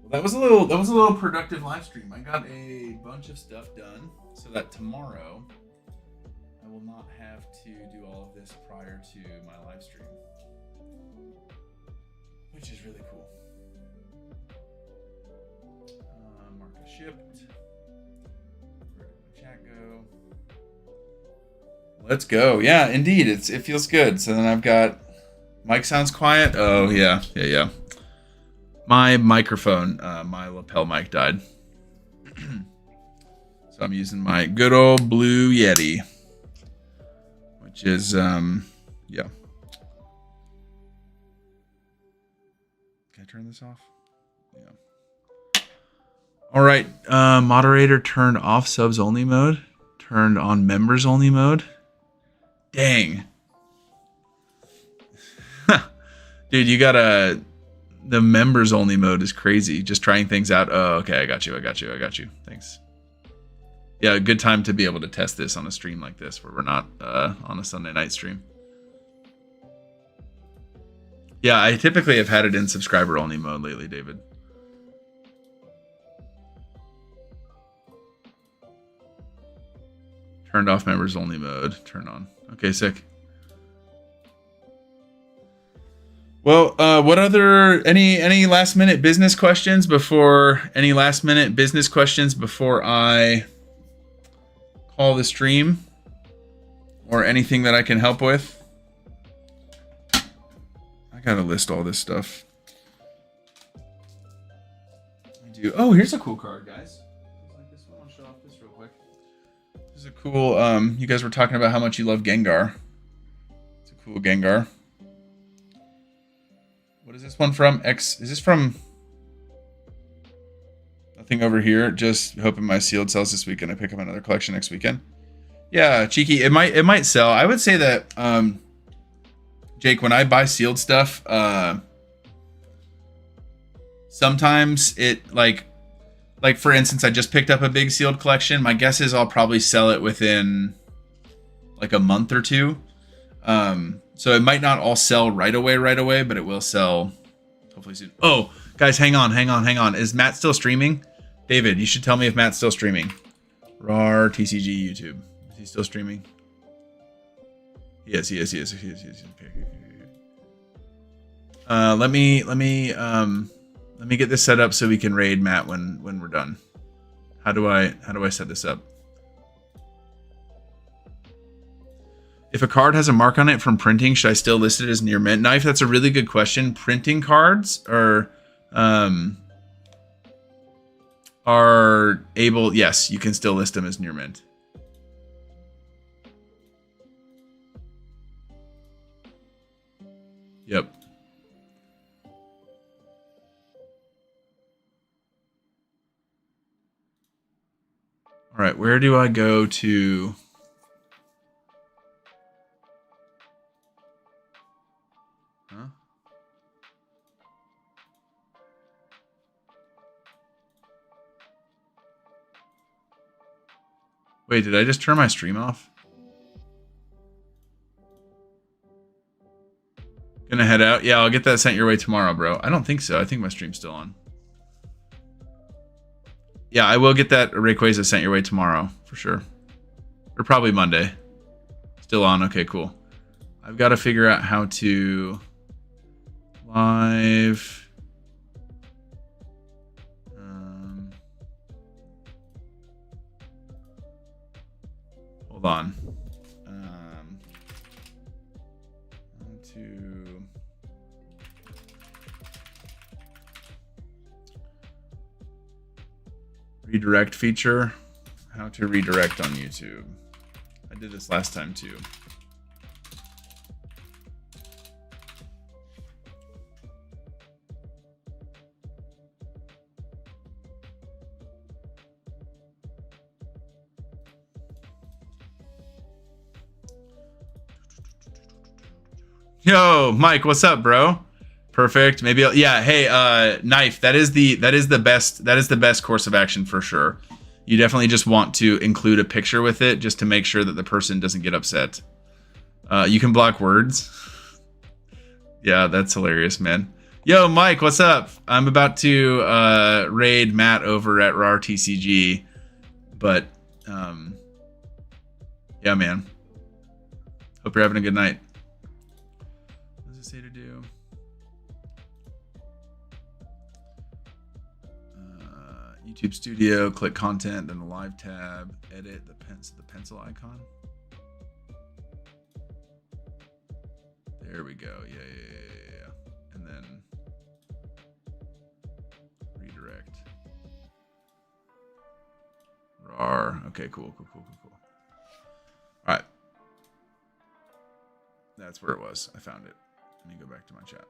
Well, that was a little productive live stream. I got a bunch of stuff done so that tomorrow I will not have to do all of this prior to my live stream, which is really cool. Marker shipped. Where did the chat go? Let's go. Yeah, indeed. It feels good. So then I've got mic sounds quiet. Oh yeah. My microphone, my lapel mic died. So I'm using my good old Blue Yeti, which is yeah. Can I turn this off? Yeah. All right. Moderator turned off subs only mode. Turned on members only mode. Dang. Dude, you gotta... The members only mode is crazy. Just trying things out. Oh, okay. I got you. Thanks. Yeah, a good time to be able to test this on a stream like this where we're not on a Sunday night stream. Yeah, I typically have had it in subscriber only mode lately, David. Turned off members only mode. Turn on. Okay, sick. Well, what other any last minute business questions before I call the stream, or anything that I can help with? I gotta list all this stuff. I do. Oh, here's a cool card, guys. Like this one. I'll show off this real quick. This is a cool, you guys were talking about how much you love Gengar. It's a cool Gengar. What is this one from? Is this from... Nothing over here. Just hoping my sealed sells this weekend. I pick up another collection next weekend. Yeah, cheeky. It might sell. I would say that, Jake, when I buy sealed stuff, sometimes it like for instance, I just picked up a big sealed collection. My guess is I'll probably sell it within like a month or two. So it might not all sell right away, but it will sell hopefully soon. Oh, guys, hang on. Is Matt still streaming? David, you should tell me if Matt's still streaming. RAR TCG YouTube. Is he still streaming? Yes, he is. Okay. Let me get this set up so we can raid Matt when we're done. How do I set this up? If a card has a mark on it from printing, should I still list it as near mint? Knife, that's a really good question. Printing cards are able, yes, you can still list them as near mint. Yep. All right, where do I go to? Huh? Wait, did I just turn my stream off? Gonna head out? Yeah, I'll get that sent your way tomorrow, bro. I don't think so. I think my stream's still on. Yeah, I will get that Rayquaza sent your way tomorrow, for sure. Or probably Monday. Still on? Okay, cool. I've got to figure out how to live... hold on. Redirect feature. How to redirect on YouTube. I did this last time too. Yo, Mike, what's up, bro? Perfect. Maybe yeah. Hey, Knife. That is the best course of action for sure. You definitely just want to include a picture with it just to make sure that the person doesn't get upset. You can block words. Yeah, that's hilarious, man. Yo, Mike, what's up? I'm about to raid Matt over at RAR TCG, but yeah, man. Hope you're having a good night. What does it say to do? YouTube Studio, click content, then the live tab, edit the pencil icon. There we go. Yeah. And then redirect. RAR. Okay, cool. All right. That's where it was. I found it. Let me go back to my chat.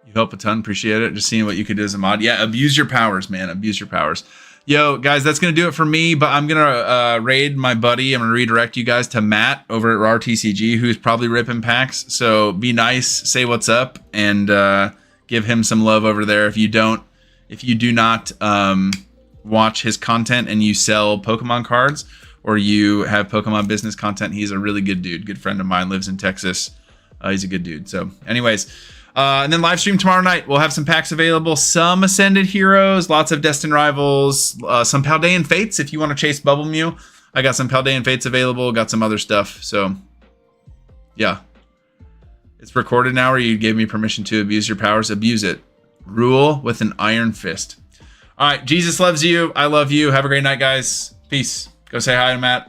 You help a ton. Appreciate it. Just seeing what you could do as a mod. Yeah, abuse your powers, man. Abuse your powers. Yo, guys, that's going to do it for me, but I'm going to raid my buddy. I'm going to redirect you guys to Matt over at RAR TCG, who's probably ripping packs. So be nice, say what's up, and give him some love over there. If you do not watch his content and you sell Pokemon cards or you have Pokemon business content, he's a really good dude. Good friend of mine, lives in Texas. He's a good dude. So anyways... and then live stream tomorrow night. We'll have some packs available, some Ascended Heroes, lots of Destined Rivals, some Paldean Fates if you want to chase Bubble Mew. I got some Paldean Fates available, got some other stuff. So, yeah. It's recorded now, or you gave me permission to abuse your powers. Abuse it. Rule with an iron fist. All right, Jesus loves you. I love you. Have a great night, guys. Peace. Go say hi to Matt.